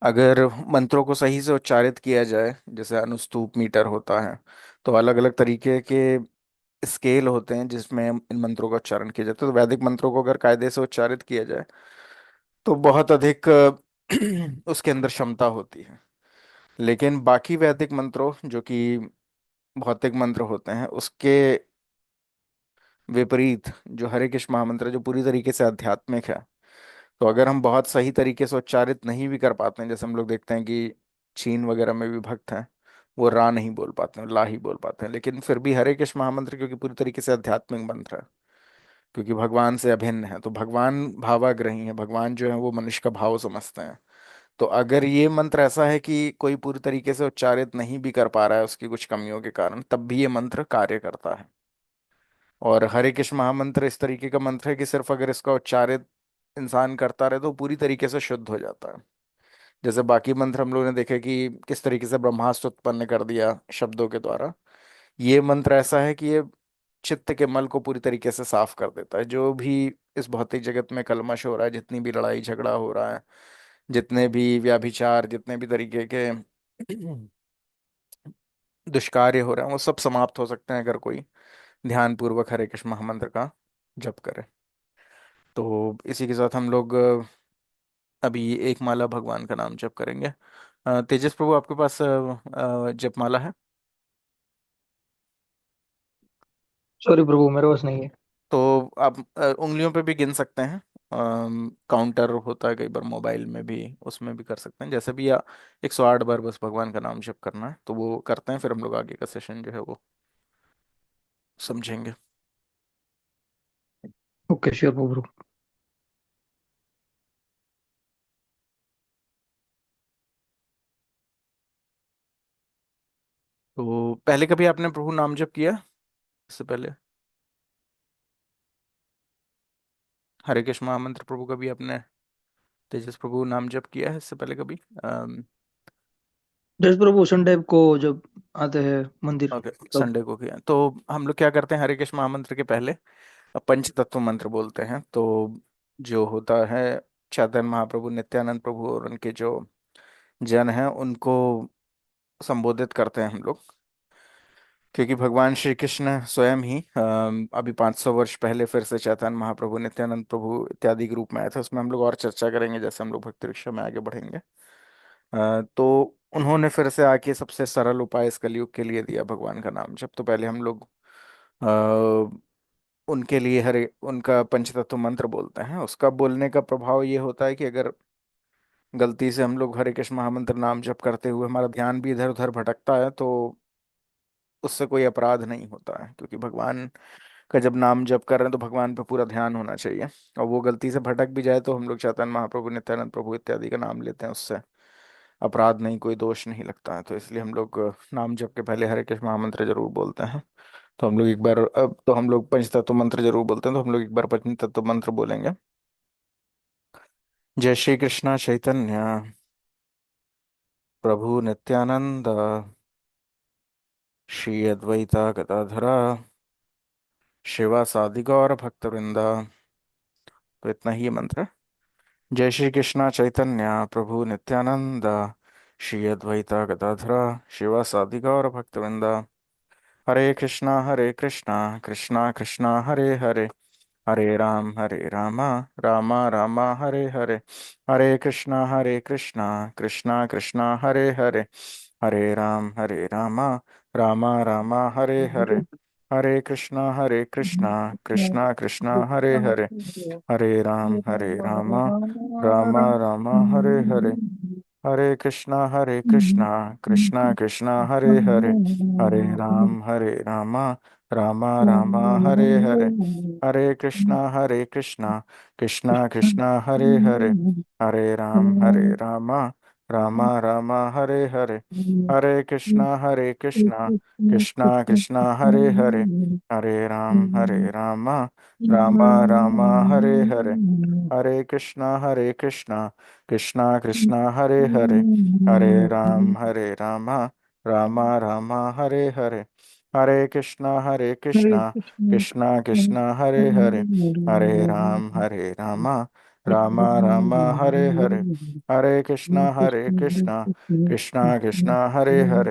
अगर मंत्रों को सही से उच्चारित किया जाए, जैसे अनुस्तुप मीटर होता है, तो अलग अलग तरीके के स्केल होते हैं जिसमें इन मंत्रों का उच्चारण किया जाता है। तो वैदिक मंत्रों को अगर कायदे से उच्चारित किया जाए तो बहुत अधिक उसके अंदर क्षमता होती है। लेकिन बाकी वैदिक मंत्रों जो कि भौतिक मंत्र होते हैं, उसके विपरीत जो हरे कृष्ण महामंत्र है, जो पूरी तरीके से आध्यात्मिक है, तो अगर हम बहुत सही तरीके से उच्चारित नहीं भी कर पाते हैं, जैसे हम लोग देखते हैं कि चीन वगैरह में भी भक्त हैं, वो रा नहीं बोल पाते हैं, ला ही बोल पाते हैं, लेकिन फिर भी हरे कृष्ण महामंत्र क्योंकि पूरी तरीके से आध्यात्मिक मंत्र है, क्योंकि भगवान से अभिन्न है, तो भगवान भावाग्रही है, भगवान जो है वो मनुष्य का भाव समझते हैं। तो अगर ये मंत्र ऐसा है कि कोई पूरी तरीके से उच्चारित नहीं भी कर पा रहा है उसकी कुछ कमियों के कारण, तब भी ये मंत्र कार्य करता है। और हरे कृष्ण महामंत्र इस तरीके का मंत्र है कि सिर्फ अगर इसका उच्चारित इंसान करता रहे तो पूरी तरीके से शुद्ध हो जाता है। जैसे बाकी मंत्र हम लोगों ने देखे कि किस तरीके से ब्रह्मास्त्र उत्पन्न कर दिया शब्दों के द्वारा, ये मंत्र ऐसा है कि ये चित्त के मल को पूरी तरीके से साफ कर देता है। जो भी इस भौतिक जगत में कलमश हो रहा है, जितनी भी लड़ाई झगड़ा हो रहा है, जितने भी व्याभिचार, जितने भी तरीके के दुष्कार्य हो रहे हैं, वो सब समाप्त हो सकते हैं अगर कोई ध्यान पूर्वक हरे कृष्ण महामंत्र का जप करे। तो इसी के साथ हम लोग अभी एक माला भगवान का नाम जप करेंगे। तेजस प्रभु, आपके पास जप माला है? सॉरी प्रभु, मेरे पास नहीं है। तो आप उंगलियों पे भी गिन सकते हैं। काउंटर होता है कई बार मोबाइल में भी, उसमें भी कर सकते हैं, जैसे भी। या 108 बार बस भगवान का नाम जप करना है, तो वो करते हैं, फिर हम लोग आगे का सेशन जो है वो समझेंगे। ओके श्योर प्रभु। तो पहले कभी आपने प्रभु नाम जप किया इससे पहले? हरे कृष्ण महामंत्र प्रभु कभी आपने, तेजस प्रभु, नाम जप किया है इससे पहले कभी? जस प्रभु संडे को जब आते हैं मंदिर ओके, तब। संडे को किया। तो हम लोग क्या करते हैं, हरे कृष्ण महामंत्र के पहले पंच तत्व मंत्र बोलते हैं। तो जो होता है, चैतन्य महाप्रभु, नित्यानंद प्रभु और उनके जो जन हैं उनको संबोधित करते हैं हम लोग, क्योंकि भगवान श्री कृष्ण स्वयं ही अभी 500 वर्ष पहले फिर से चैतन्य महाप्रभु, नित्यानंद प्रभु इत्यादि के रूप में आए थे। उसमें हम लोग और चर्चा करेंगे जैसे हम लोग भक्ति रिक्शा में आगे बढ़ेंगे। तो उन्होंने फिर से आके सबसे सरल उपाय इस कलयुग के लिए दिया, भगवान का नाम जब। तो पहले हम लोग उनके लिए हरे उनका पंचतत्व मंत्र बोलते हैं। उसका बोलने का प्रभाव ये होता है कि अगर गलती से हम लोग हरे कृष्ण महामंत्र नाम जप करते हुए हमारा ध्यान भी इधर उधर भटकता है, तो उससे कोई अपराध नहीं होता है, क्योंकि भगवान का जब नाम जप कर रहे हैं तो भगवान पे पूरा ध्यान होना चाहिए। और वो गलती से भटक भी जाए तो हम लोग चैतन्य महाप्रभु, नित्यानंद प्रभु इत्यादि का नाम लेते हैं, उससे अपराध नहीं, कोई दोष नहीं लगता है। तो इसलिए हम लोग नाम जप के पहले हरे कृष्ण महामंत्र जरूर बोलते हैं। तो हम लोग एक बार, अब तो हम लोग पंचतत्व मंत्र जरूर बोलते हैं, तो हम लोग एक बार पंचतत्व मंत्र बोलेंगे। जय श्री कृष्णा चैतन्य प्रभु नित्यानंद, श्री अद्वैता गदाधरा, शिवा सादि गौर भक्तवृंदा। तो इतना ही ये मंत्र है। जय श्री कृष्णा चैतन्य प्रभु नित्यानंद, श्री अद्वैता गदाधरा, शिवा सादि गौर भक्तवृंदा। हरे कृष्णा कृष्णा कृष्णा हरे हरे, हरे राम राम राम हरे हरे। हरे कृष्णा कृष्णा कृष्णा हरे हरे, हरे राम राम राम हरे हरे। हरे कृष्णा कृष्णा कृष्णा हरे हरे, हरे राम राम राम हरे हरे। हरे कृष्णा कृष्णा कृष्णा हरे हरे, हरे राम राम राम हरे हरे। हरे कृष्णा कृष्णा कृष्णा हरे हरे, हरे राम राम राम हरे हरे। हरे कृष्णा कृष्णा कृष्णा हरे हरे, हरे राम राम राम हरे हरे। हरे कृष्णा कृष्णा कृष्णा हरे हरे, हरे राम राम राम हरे हरे। हरे कृष्णा कृष्णा कृष्णा हरे हरे, हरे राम रामा रामा हरे हरे, हरे कृष्णा कृष्णा कृष्णा हरे हरे,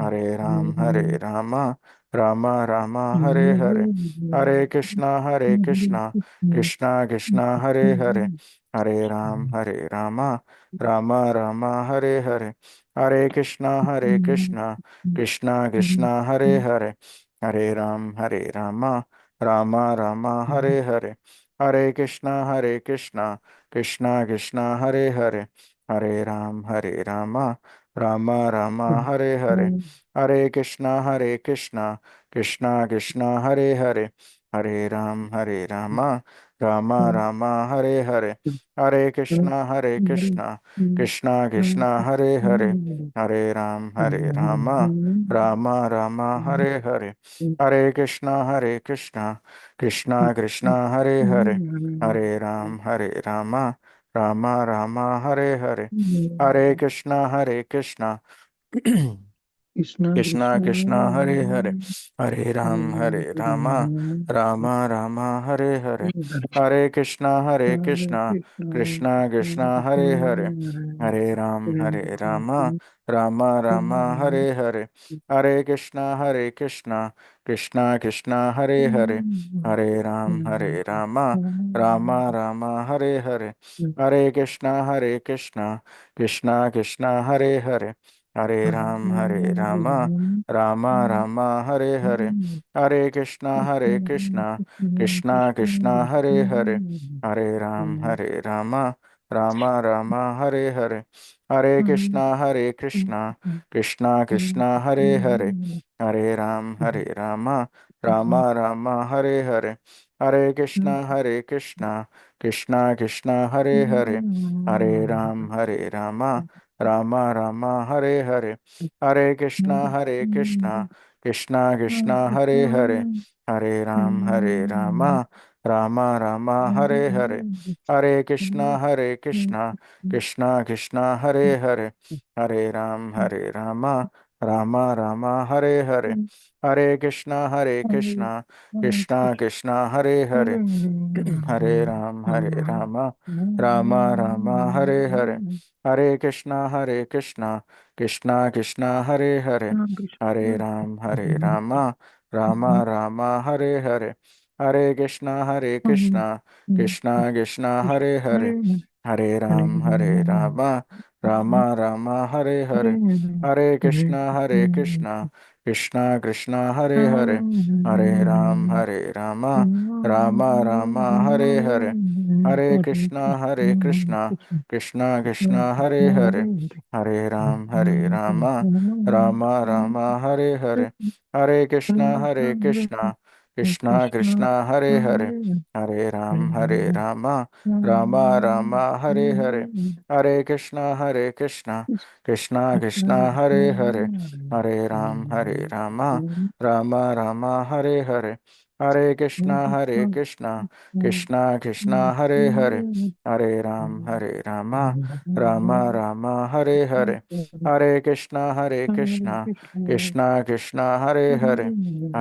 हरे रामा रामा रामा हरे हरे, हरे कृष्णा कृष्णा कृष्णा हरे हरे, हरे रामा रामा रामा हरे हरे, हरे कृष्णा कृष्णा कृष्णा हरे हरे, हरे रामा रामा रामा हरे हरे, हरे कृष्णा कृष्णा कृष्णा हरे हरे, हरे रामा रामा रामा हरे हरे, हरे कृष्णा कृष्णा कृष्णा हरे हरे, हरे रामा रामा रामा हरे हरे, हरे कृष्णा कृष्णा कृष्णा हरे हरे, हरे रामा रामा रामा हरे हरे, हरे कृष्णा कृष्णा कृष्णा हरे हरे, हरे रामा रामा रामा हरे हरे, हरे कृष्णा कृष्णा कृष्णा कृष्णा कृष्णा हरे हरे, हरे रामा रामा रामा हरे हरे, हरे कृष्णा कृष्णा कृष्णा हरे हरे, हरे रामा रामा रामा हरे हरे, हरे कृष्णा कृष्णा कृष्णा हरे हरे, हरे रामा रामा रामा हरे हरे, हरे कृष्णा कृष्णा कृष्णा हरे हरे, हरे रामा रामा रामा हरे हरे, हरे कृष्णा कृष्णा कृष्णा हरे हरे, हरे रामा रामा रामा हरे हरे, हरे कृष्णा कृष्णा कृष्णा हरे हरे, हरे रामा रामा रामा हरे हरे, हरे कृष्णा कृष्णा कृष्णा हरे हरे, हरे रामा रामा रामा हरे हरे, हरे कृष्णा कृष्णा कृष्णा हरे हरे, हरे रामा रामा रामा हरे हरे, हरे कृष्णा कृष्णा कृष्णा हरे हरे, हरे रामा रामा रामा हरे हरे, हरे कृष्णा कृष्णा कृष्णा हरे हरे, हरे रामा रामा रामा हरे हरे, हरे कृष्णा कृष्णा कृष्णा हरे हरे, हरे रामा रामा रामा हरे हरे, हरे कृष्णा कृष्णा कृष्णा हरे हरे, हरे रामा रामा रामा हरे हरे, हरे कृष्णा कृष्णा कृष्णा हरे हरे, हरे रामा रामा रामा हरे हरे, हरे कृष्णा कृष्णा कृष्णा हरे हरे, हरे रामा रामा रामा हरे हरे, हरे कृष्णा कृष्णा कृष्णा हरे हरे, हरे रामा रामा रामा हरे हरे, हरे कृष्णा कृष्णा कृष्णा हरे हरे, हरे रामा रामा रामा हरे हरे, हरे कृष्णा कृष्णा कृष्णा हरे हरे, हरे रामा रामा रामा हरे हरे, हरे कृष्णा कृष्णा कृष्णा हरे हरे, हरे रामा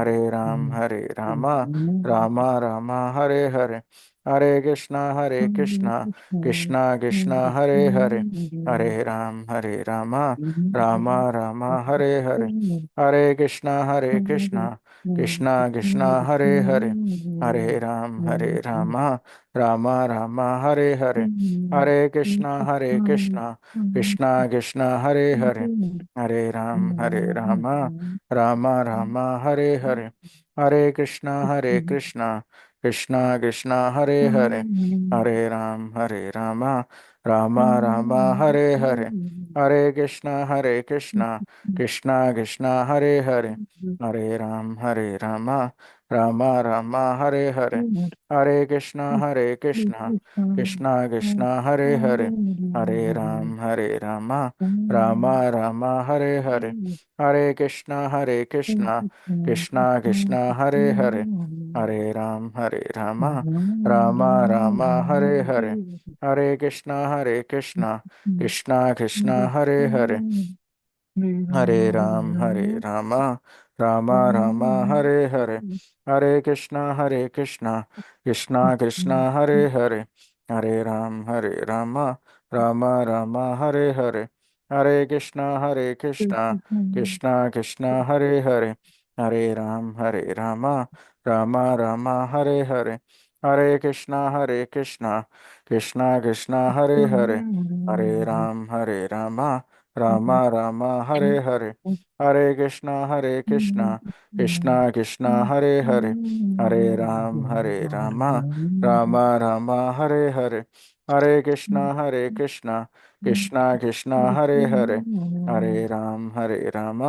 रामा रामा हरे हरे, हरे कृष्णा कृष्णा कृष्णा हरे हरे, हरे रामा रामा रामा हरे हरे, हरे कृष्णा कृष्णा कृष्णा हरे हरे, हरे रामा रामा रामा हरे हरे, हरे कृष्णा कृष्णा कृष्णा हरे हरे, हरे रामा रामा रामा हरे हरे, हरे कृष्णा कृष्णा कृष्णा हरे हरे, हरे रामा रामा रामा हरे हरे, हरे कृष्णा कृष्णा कृष्णा हरे हरे, हरे रामा रामा रामा हरे हरे, हरे कृष्णा कृष्णा कृष्णा हरे हरे, हरे रामा रामा रामा हरे हरे, हरे कृष्णा कृष्णा कृष्णा हरे हरे, हरे रामा रामा रामा हरे हरे, हरे कृष्णा कृष्णा कृष्णा हरे हरे, हरे रामा रामा रामा हरे हरे, हरे कृष्णा कृष्णा कृष्णा हरे हरे, हरे राम राम राम हरे हरे, हरे कृष्णा कृष्णा कृष्णा हरे हरे, हरे राम राम राम हरे हरे, हरे कृष्णा कृष्णा कृष्णा हरे हरे, हरे राम राम राम हरे हरे, हरे कृष्णा कृष्णा कृष्णा हरे हरे, हरे राम राम राम हरे हरे, हरे कृष्णा कृष्णा कृष्णा हरे हरे, हरे राम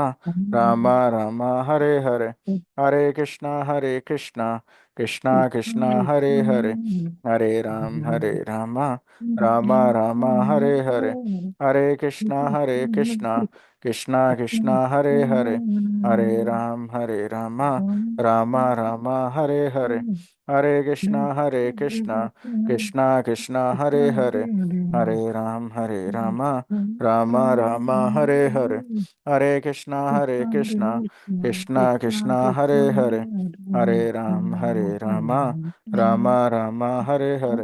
राम राम हरे हरे, हरे कृष्णा कृष्णा कृष्णा हरे हरे, हरे राम राम राम हरे हरे, हरे कृष्णा कृष्णा कृष्णा हरे हरे, हरे राम राम राम हरे हरे, हरे कृष्णा कृष्णा कृष्णा हरे हरे, हरे राम राम राम हरे हरे, हरे कृष्णा कृष्णा कृष्णा हरे हरे, हरे राम राम राम हरे हरे,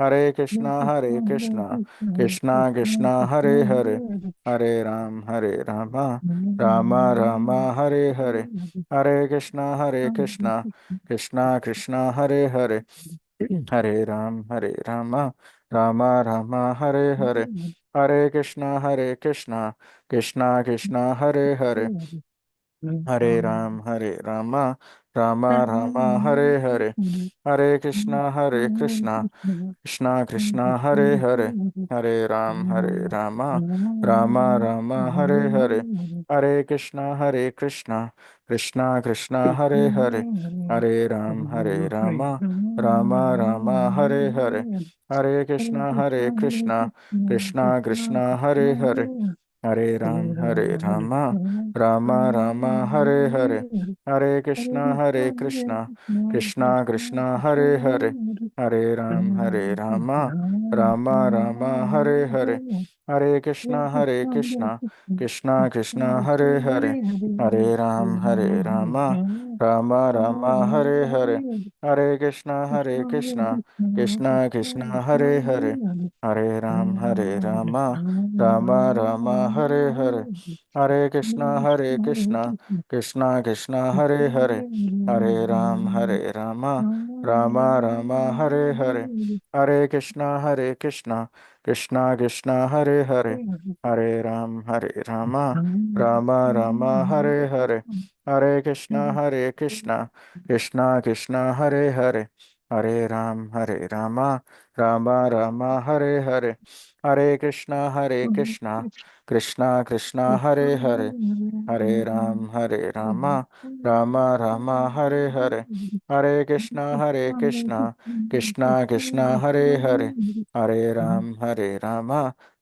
हरे कृष्णा कृष्णा कृष्णा हरे हरे, हरे राम राम राम हरे हरे, हरे कृष्णा कृष्णा कृष्णा हरे हरे, हरे राम राम राम हरे हरे, हरे कृष्णा कृष्णा कृष्णा हरे हरे, हरे राम राम राम हरे हरे, हरे कृष्णा कृष्णा कृष्णा हरे हरे, हरे राम राम राम हरे हरे, हरे कृष्णा कृष्णा कृष्णा हरे हरे, हरे राम राम राम हरे हरे, हरे कृष्णा कृष्णा कृष्णा हरे हरे, हरे राम राम राम हरे हरे, हरे कृष्णा कृष्णा कृष्णा हरे हरे, हरे राम राम राम हरे हरे, हरे कृष्णा कृष्णा कृष्णा हरे हरे, हरे राम राम राम हरे हरे, हरे कृष्णा कृष्णा कृष्णा हरे हरे, हरे राम राम राम हरे हरे, हरे कृष्णा कृष्णा कृष्णा हरे हरे, हरे राम राम राम हरे हरे, हरे कृष्णा कृष्णा कृष्णा हरे हरे, हरे राम राम राम हरे हरे, हरे कृष्णा कृष्णा कृष्णा हरे हरे, हरे राम राम राम हरे हरे, हरे कृष्णा कृष्णा कृष्णा हरे हरे, हरे राम राम राम हरे हरे, हरे कृष्णा कृष्णा कृष्णा हरे हरे, हरे राम राम राम हरे हरे, हरे कृष्णा कृष्णा कृष्णा हरे हरे, हरे राम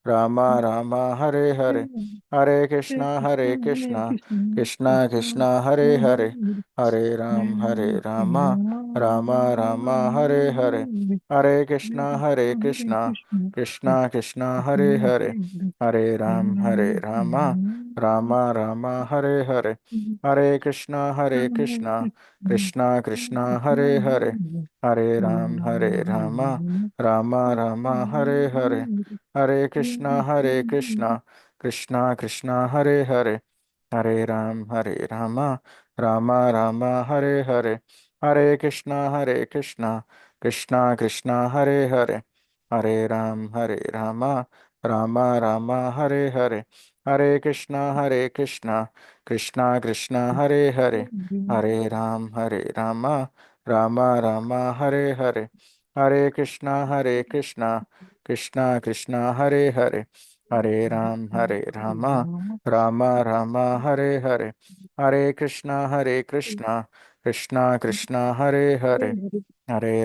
राम राम हरे हरे, हरे कृष्णा कृष्णा कृष्णा हरे हरे, हरे राम राम राम हरे हरे, हरे कृष्णा कृष्णा कृष्णा हरे हरे, हरे राम राम राम हरे हरे, हरे कृष्णा कृष्णा कृष्णा हरे हरे, हरे राम राम राम हरे हरे, हरे कृष्णा कृष्णा कृष्णा हरे हरे, हरे राम राम राम हरे हरे, हरे कृष्णा कृष्णा कृष्णा हरे हरे, हरे राम राम राम हरे हरे, हरे कृष्णा कृष्णा कृष्णा हरे हरे, हरे राम राम राम हरे हरे, हरे कृष्णा कृष्णा कृष्णा हरे हरे, हरे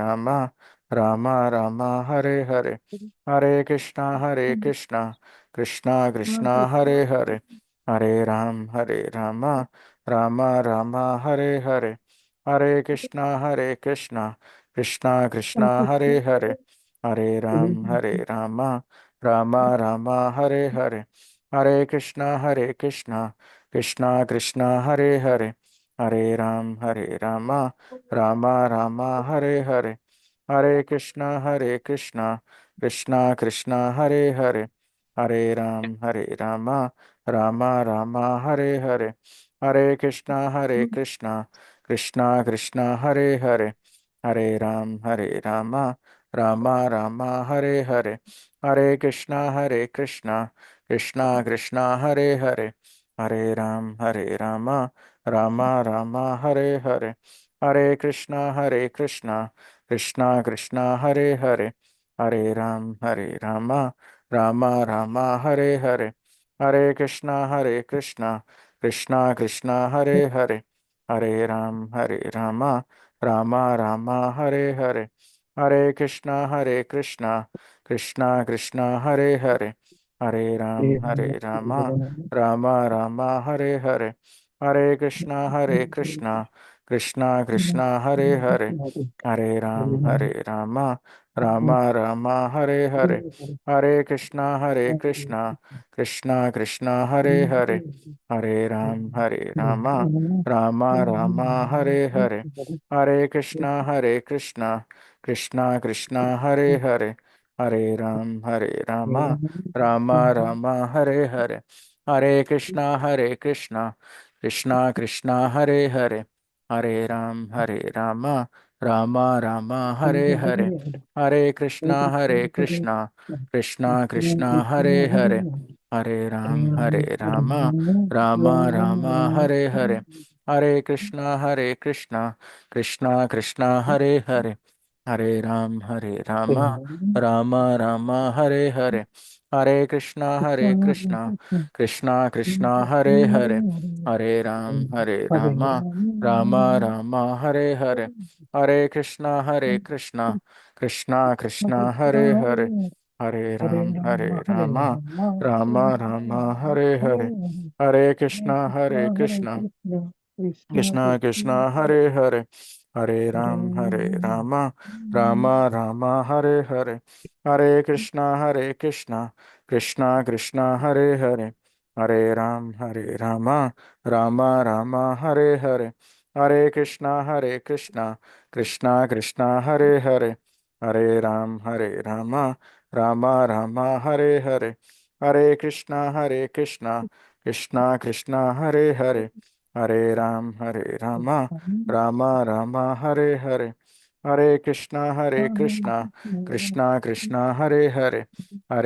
राम राम राम हरे हरे, हरे कृष्णा कृष्णा कृष्णा हरे हरे, हरे राम राम राम हरे हरे, हरे कृष्णा कृष्णा कृष्णा हरे हरे, हरे राम राम राम हरे हरे, हरे कृष्णा कृष्णा कृष्णा हरे हरे, हरे राम राम राम हरे हरे, हरे कृष्णा कृष्णा कृष्णा हरे हरे, हरे राम राम राम हरे हरे, हरे कृष्णा कृष्णा कृष्णा हरे हरे, हरे राम राम राम हरे हरे, हरे कृष्णा कृष्णा कृष्णा हरे हरे, हरे राम राम राम हरे हरे, हरे कृष्णा कृष्णा कृष्णा हरे हरे, हरे राम राम राम हरे हरे, हरे कृष्णा कृष्णा कृष्णा हरे हरे, हरे राम राम राम हरे हरे, हरे कृष्णा कृष्णा कृष्णा हरे हरे, हरे राम राम राम हरे हरे, हरे कृष्णा कृष्णा कृष्णा हरे हरे, हरे राम राम राम हरे हरे, हरे कृष्णा कृष्णा कृष्णा हरे हरे, हरे राम राम राम हरे हरे, हरे कृष्णा कृष्णा कृष्णा हरे हरे, हरे राम राम राम हरे हरे, हरे कृष्णा कृष्णा कृष्णा हरे हरे, हरे राम राम राम हरे हरे, हरे कृष्णा कृष्णा कृष्णा हरे हरे, हरे राम राम राम हरे हरे, हरे कृष्णा कृष्णा कृष्णा हरे हरे, हरे राम राम राम हरे हरे, हरे कृष्णा कृष्णा कृष्णा हरे हरे, हरे राम राम राम हरे हरे, हरे कृष्णा कृष्णा कृष्णा हरे हरे, हरे राम राम राम हरे हरे, हरे कृष्णा कृष्णा कृष्णा हरे हरे, हरे राम राम राम हरे हरे, हरे कृष्णा कृष्णा कृष्णा हरे हरे, हरे राम राम राम हरे हरे, हरे कृष्णा कृष्णा कृष्णा हरे हरे, हरे राम राम राम हरे हरे, हरे कृष्णा कृष्णा कृष्णा हरे हरे, हरे राम राम राम हरे हरे, हरे कृष्णा कृष्णा कृष्णा हरे हरे, हरे राम राम राम हरे हरे, हरे कृष्णा कृष्णा कृष्णा हरे हरे, हरे राम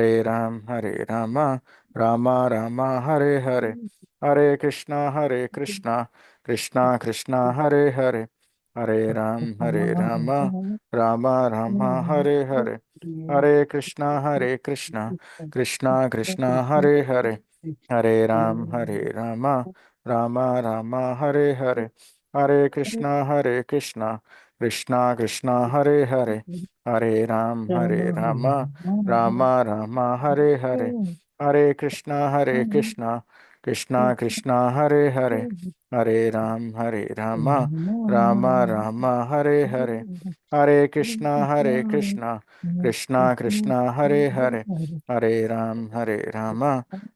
राम राम हरे हरे, हरे कृष्णा कृष्णा कृष्णा हरे हरे, हरे राम राम राम हरे हरे, हरे कृष्णा कृष्णा कृष्णा हरे हरे, हरे राम राम राम हरे हरे, हरे कृष्णा कृष्णा कृष्णा हरे हरे, हरे राम राम राम हरे हरे, हरे कृष्णा कृष्णा कृष्णा हरे हरे, हरे राम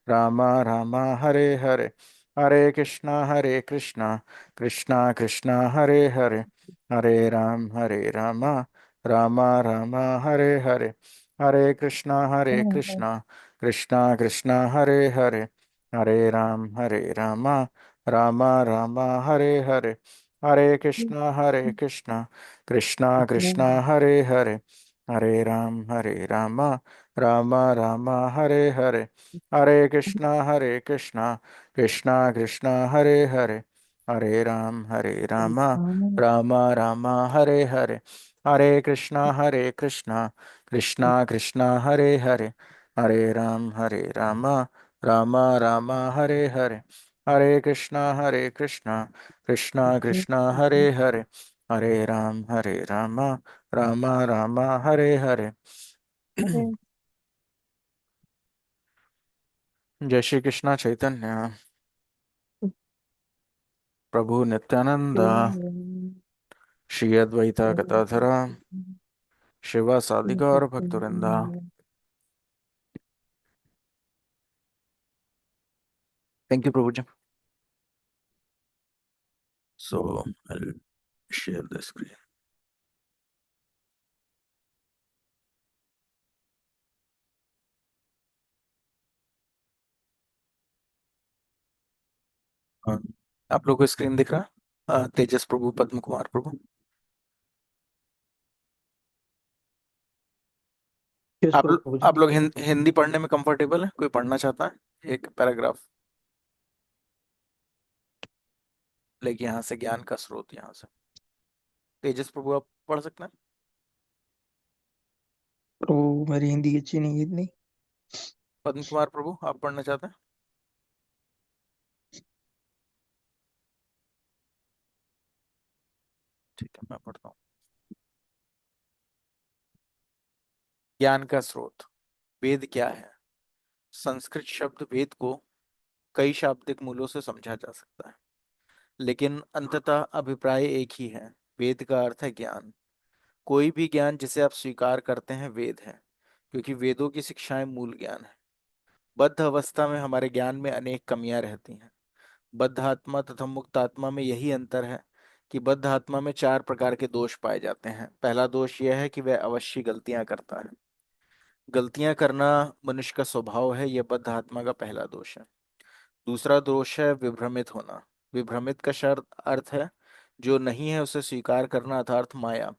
राम राम हरे हरे, हरे कृष्णा कृष्णा कृष्णा हरे हरे, हरे राम राम राम हरे हरे, हरे कृष्णा कृष्णा कृष्णा हरे हरे, हरे राम राम राम हरे हरे, हरे कृष्णा कृष्णा कृष्णा हरे हरे, हरे राम राम राम हरे हरे, हरे कृष्णा कृष्णा कृष्णा हरे हरे, हरे राम राम राम हरे हरे, हरे कृष्णा कृष्णा कृष्णा हरे हरे, हरे राम राम राम हरे हरे, हरे कृष्णा कृष्णा कृष्णा हरे हरे, हरे राम राम राम हरे हरे। जय श्री कृष्णा चैतन्य प्रभु नित्यानंद, श्री अद्वैता गदाधरा शिवा साधिका और भक्तवृंदा। थैंक यू प्रभु जी। So I'll share the screen. हाँ, आप लोगों को स्क्रीन दिख रहा है? तेजस प्रभु, पद्म कुमार प्रभु। यस आप प्रभु जी। आप लोग हिंदी पढ़ने में कंफर्टेबल है? कोई पढ़ना चाहता है एक पैराग्राफ? लेकिन यहाँ से ज्ञान का स्रोत, यहाँ से तेजस प्रभु आप पढ़ सकते हैं? प्रभु मेरी हिंदी अच्छी नहीं है इतनी। पद्म कुमार प्रभु आप पढ़ना चाहते हैं? ठीक है, मैं पढ़ता हूँ। ज्ञान का स्रोत। वेद क्या है? संस्कृत शब्द वेद को कई शाब्दिक मूलों से समझा जा सकता है, लेकिन अंततः अभिप्राय एक ही है। वेद का अर्थ है ज्ञान। कोई भी ज्ञान जिसे आप स्वीकार करते हैं वेद है, क्योंकि वेदों की शिक्षाएं मूल ज्ञान है। बद्ध अवस्था में हमारे ज्ञान में अनेक कमियां रहती हैं। बद्ध आत्मा तथा मुक्त आत्मा में यही अंतर है कि बद्ध आत्मा में चार प्रकार के दोष पाए जाते हैं। पहला दोष यह है कि वह अवश्य गलतियां करता है। गलतियां करना मनुष्य का स्वभाव है, यह बद्ध आत्मा का पहला दोष है। दूसरा दोष है विभ्रमित होना। विभ्रमित का शब्द अर्थ है जो नहीं है उसे स्वीकार करना, अर्थात माया।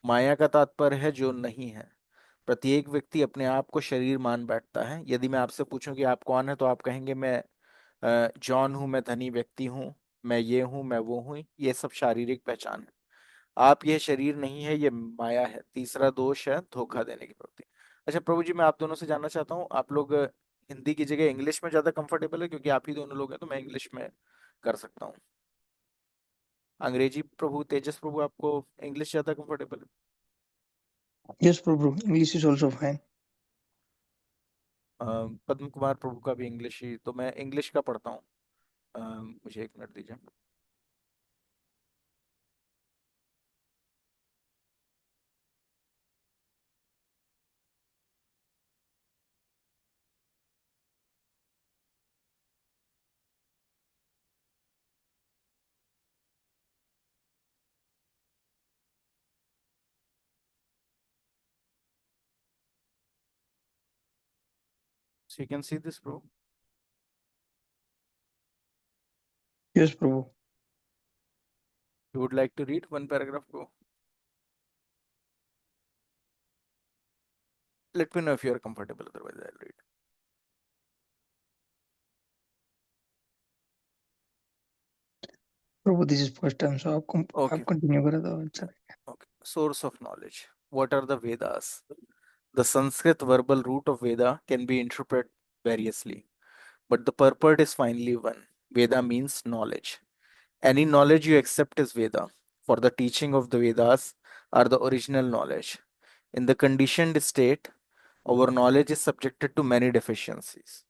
माया का तात्पर्य है जो नहीं है। प्रत्येक व्यक्ति अपने आप को शरीर मान बैठता है। यदि मैं आपसे पूछूं कि आप कौन है, तो आप कहेंगे मैं जॉन हूं, मैं धनी व्यक्ति हूं, मैं ये हूं, मैं वो हूं। ये सब शारीरिक पहचान है। आप ये शरीर नहीं है, ये माया है। तीसरा दोष है धोखा देने की प्रवृत्ति। अच्छा प्रभु जी, मैं आप दोनों से जानना चाहता हूँ, आप लोग हिंदी की जगह इंग्लिश में ज्यादा कंफर्टेबल है? क्योंकि आप ही दोनों लोग हैं तो मैं इंग्लिश में कर सकता हूँ। अंग्रेजी प्रभु, तेजस प्रभु, आपको इंग्लिश ज्यादा कंफर्टेबल है? यस प्रभु, English is also fine. Padma Kumar प्रभु का भी इंग्लिश ही, तो मैं इंग्लिश का पढ़ता हूँ। मुझे एक मिनट दीजिए। So you can see this, bro. Yes Prabhu. You would like to read one paragraph, bro? Let me know if you are comfortable. Otherwise, I'll read. प्रभु this is first time, so आप Okay. Continue करें तो अच्छा रहेगा। Okay. Source of knowledge. What are the Vedas? The Sanskrit verbal root of Veda can be interpreted variously, but the purport is finally one. Veda means knowledge. Any knowledge you accept is Veda, for the teaching of the Vedas are the original knowledge. In the conditioned state, our knowledge is subjected to many deficiencies.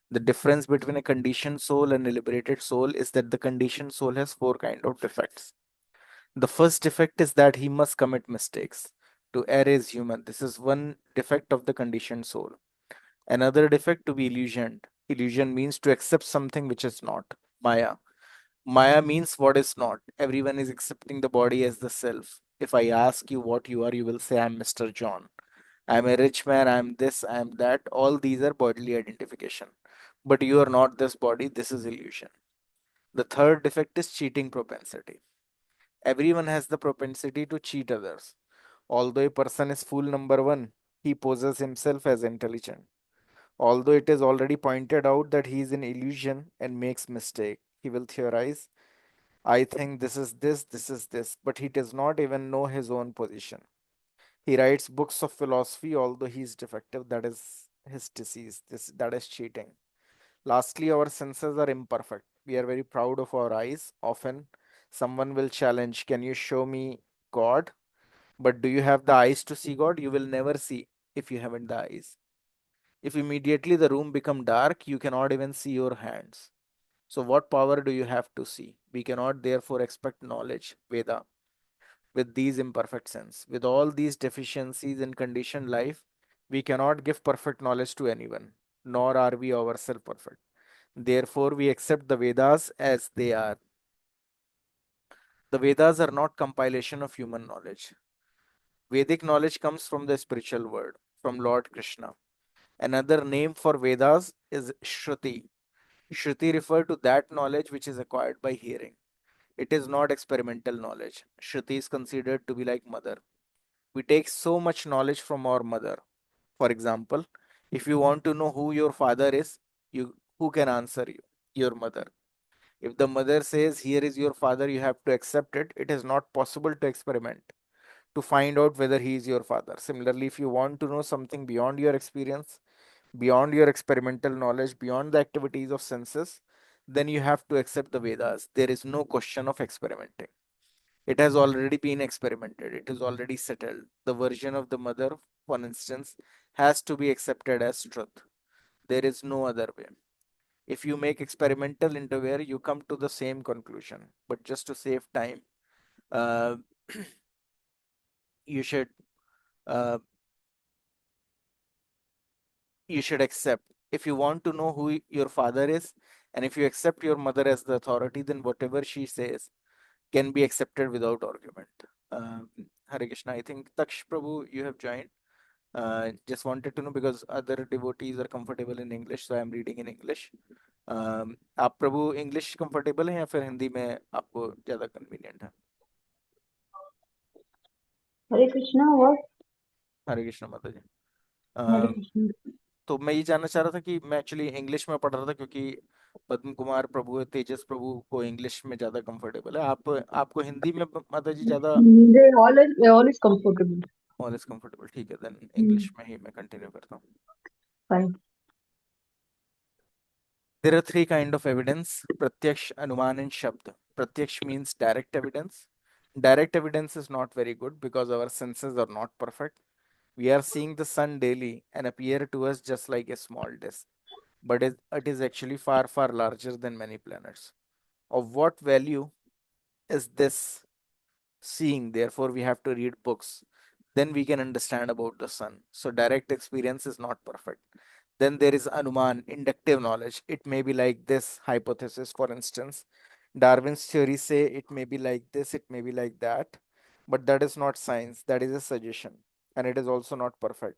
The difference between a conditioned soul and a liberated soul is that the conditioned soul has four kind of defects. The first defect is that he must commit mistakes. To err is human. This is one defect of the conditioned soul. Another defect, to be illusioned. Illusion means to accept something which is not. Maya. Maya means what is not. Everyone is accepting the body as the self. If I ask you what you are, you will say, I'm Mr. John. I'm a rich man, I'm this, I'm that. All these are bodily identification. But you are not this body, this is illusion. The third defect is cheating propensity. Everyone has the propensity to cheat others. Although a person is fool number one, he poses himself as intelligent. Although it is already pointed out that he is in illusion and makes mistake, he will theorize, I think this is this, but he does not even know his own position. He writes books of philosophy, although he is defective. That is his disease. That is cheating. Lastly, our senses are imperfect. We are very proud of our eyes. Often, someone will challenge, "Can you show me God?" But do you have the eyes to see God? You will never see if you haven't the eyes. If immediately the room become dark, you cannot even see your hands. So, what power do you have to see? We cannot therefore expect knowledge, Veda, with these imperfect sense. With all these deficiencies in conditioned life, we cannot give perfect knowledge to anyone, nor are we ourselves perfect. Therefore, we accept the Vedas as they are. The Vedas are not compilation of human knowledge. Vedic knowledge comes from the spiritual word, from Lord Krishna. Another name for Vedas is Shruti. Shruti refer to that knowledge which is acquired by hearing. It is not experimental knowledge. Shruti is considered to be like mother. We take so much knowledge from our mother. For example, if you want to know who your father is, you who can answer you? Your mother. If the mother says, here is your father, you have to accept it. It is not possible to experiment to find out whether he is your father. Similarly, if you want to know something beyond your experience, beyond your experimental knowledge, beyond the activities of senses, then you have to accept the Vedas. There is no question of experimenting. It has already been experimented, it is already settled. The version of the mother, for instance, has to be accepted as truth. There is no other way. If you make experimental interview, you come to the same conclusion. But just to save time, uh, you should uh, you should accept. If you want to know who your father is, and if you accept your mother as the authority, then whatever she says can be accepted without argument. Hare Krishna. I think Taksh Prabhu, you have joined. Just wanted to know because other devotees are comfortable in English, so I am reading in English. आप प्रभु English comfortable हैं या फिर हिंदी में आपको ज्यादा convenient है? हरे कृष्णा और हरे कृष्ण माता जी। हरे अ, कृष्णा। तो मैं ये जानना चाह रहा था कि मैं एक्चुअली इंग्लिश में पढ़ रहा था क्योंकि पद्म कुमार प्रभु तेजस प्रभु को इंग्लिश में ज्यादा कंफर्टेबल है। आप आपको हिंदी में माता जी ज्यादा All is comfortable. All is comfortable? ठीक है, देन Hmm. इंग्लिश में ही मैं कंटिन्यू करता हूँ। Fine. There are three kind of evidence: Pratyaksh, Anuman, and Shabd. Pratyaksh means direct evidence. Direct evidence is not very good because our senses are not perfect. We are seeing the sun daily and appear to us just like a small disk, but it is actually far, far larger than many planets. Of what value is this seeing? Therefore, we have to read books. Then we can understand about the sun. So, direct experience is not perfect. Then there is Anuman, inductive knowledge. It may be like this hypothesis, for instance. Darwin's theories say it may be like this, it may be like that. But that is not science, that is a suggestion. And it is also not perfect.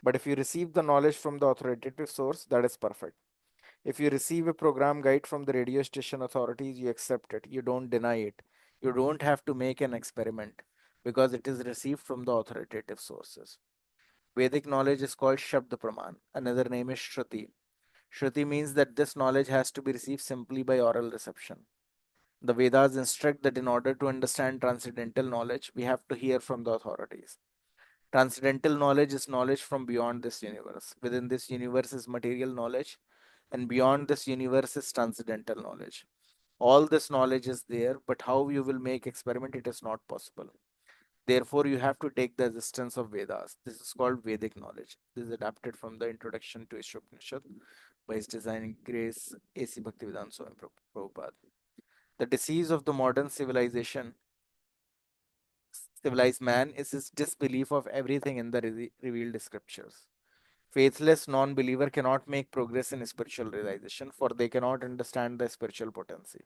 But if you receive the knowledge from the authoritative source, that is perfect. If you receive a program guide from the radio station authorities, you accept it. You don't deny it. You don't have to make an experiment because it is received from the authoritative sources. Vedic knowledge is called Shabd Praman. Another name is Shruti. Shruti means that this knowledge has to be received simply by oral reception. The Vedas instruct that in order to understand transcendental knowledge, we have to hear from the authorities. Transcendental knowledge is knowledge from beyond this universe. Within this universe is material knowledge, and beyond this universe is transcendental knowledge. All this knowledge is there, but how you will make experiment, it is not possible. Therefore, you have to take the assistance of Vedas. This is called Vedic knowledge. This is adapted from the introduction to Ishvopanishad by His Designing Grace A.C. Bhaktivedanta Swami Prabhupada. The disease of the modern civilized man is his disbelief of everything in the revealed scriptures. Faithless non-believer cannot make progress in spiritual realization, for they cannot understand the spiritual potency.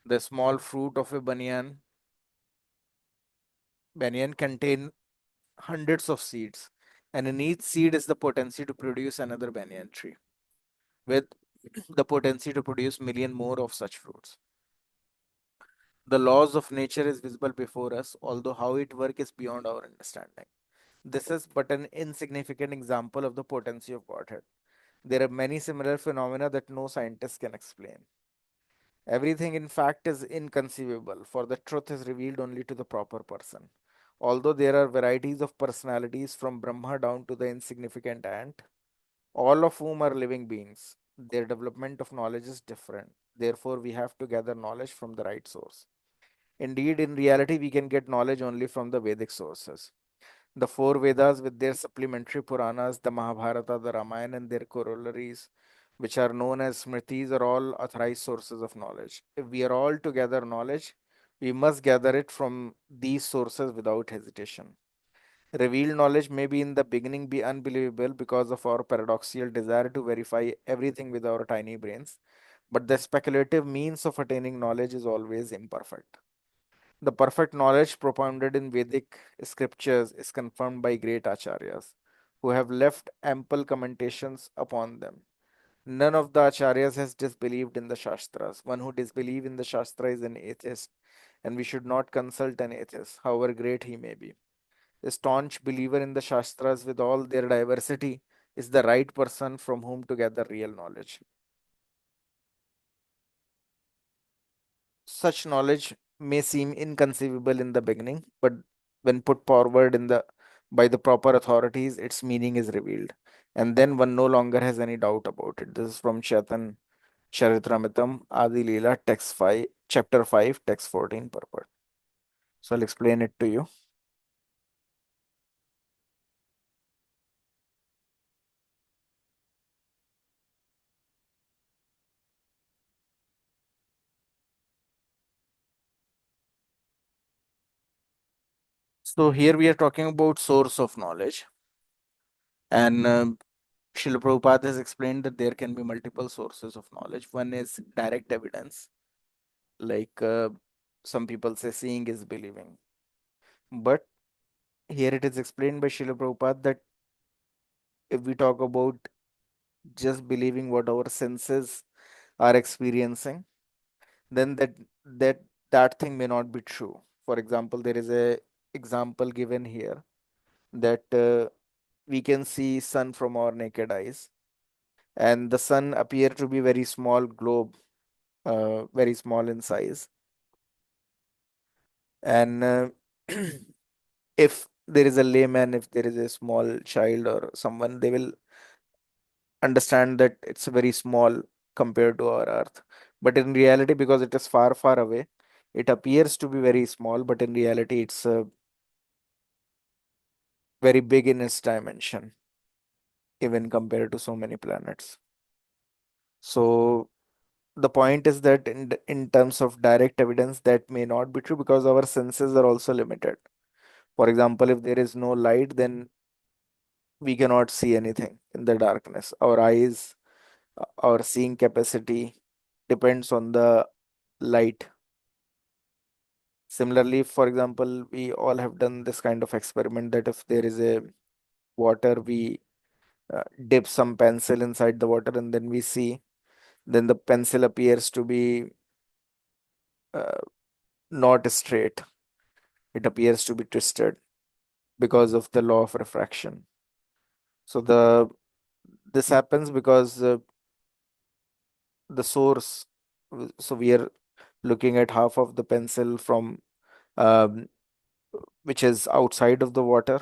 The small fruit of a banyan contain hundreds of seeds, and in each seed is the potency to produce another banyan tree, with the potency to produce million more of such fruits. The laws of nature is visible before us, although how it works is beyond our understanding. This is but an insignificant example of the potency of Godhead. There are many similar phenomena that no scientist can explain. Everything, in fact, is inconceivable, for the truth is revealed only to the proper person. Although there are varieties of personalities from Brahma down to the insignificant ant, all of whom are living beings, their development of knowledge is different. Therefore, we have to gather knowledge from the right source. Indeed, in reality, we can get knowledge only from the Vedic sources. The four Vedas, with their supplementary Puranas, the Mahabharata, the Ramayana, and their corollaries, which are known as Smritis, are all authorized sources of knowledge. If we are all to gather knowledge, we must gather it from these sources without hesitation. Revealed knowledge may be in the beginning be unbelievable because of our paradoxical desire to verify everything with our tiny brains, but the speculative means of attaining knowledge is always imperfect. The perfect knowledge propounded in Vedic scriptures is confirmed by great acharyas who have left ample commentations upon them. None of the acharyas has disbelieved in the Shastras. One who disbelieves in the Shastra is an atheist, and we should not consult an atheist, however great he may be. A staunch believer in the Shastras with all their diversity is the right person from whom to gather real knowledge. Such knowledge may seem inconceivable in the beginning, but when put forward in the by the proper authorities, its meaning is revealed. And then one no longer has any doubt about it. This is from Chetan Charitamritam, Adi Leela, text 5, chapter 5, text 14 purport. So I'll explain it to you. So here we are talking about source of knowledge. And Srila Prabhupada has explained that there can be multiple sources of knowledge. One is direct evidence, like some people say seeing is believing. But here it is explained by Srila Prabhupada that if we talk about just believing what our senses are experiencing, then that that thing may not be true. For example, there is a example given here that we can see sun from our naked eyes, and the sun appear to be very small globe, very small in size. And if there is a layman, if there is a small child or someone, they will understand that it's very small compared to our earth. But in reality, because it is far far away, it appears to be very small, but in reality it's very big in its dimension, even compared to so many planets. So the point is that in terms of direct evidence, that may not be true because our senses are also limited. For example, if there is no light, then we cannot see anything in the darkness. Our eyes, our seeing capacity depends on the light. Similarly, for example, we all have done this kind of experiment that if there is a water, we dip some pencil inside the water and then we see, then the pencil appears to be uh, not straight. It appears to be twisted because of the law of refraction. So the this happens because the source. So we are looking at half of the pencil from um, which is outside of the water.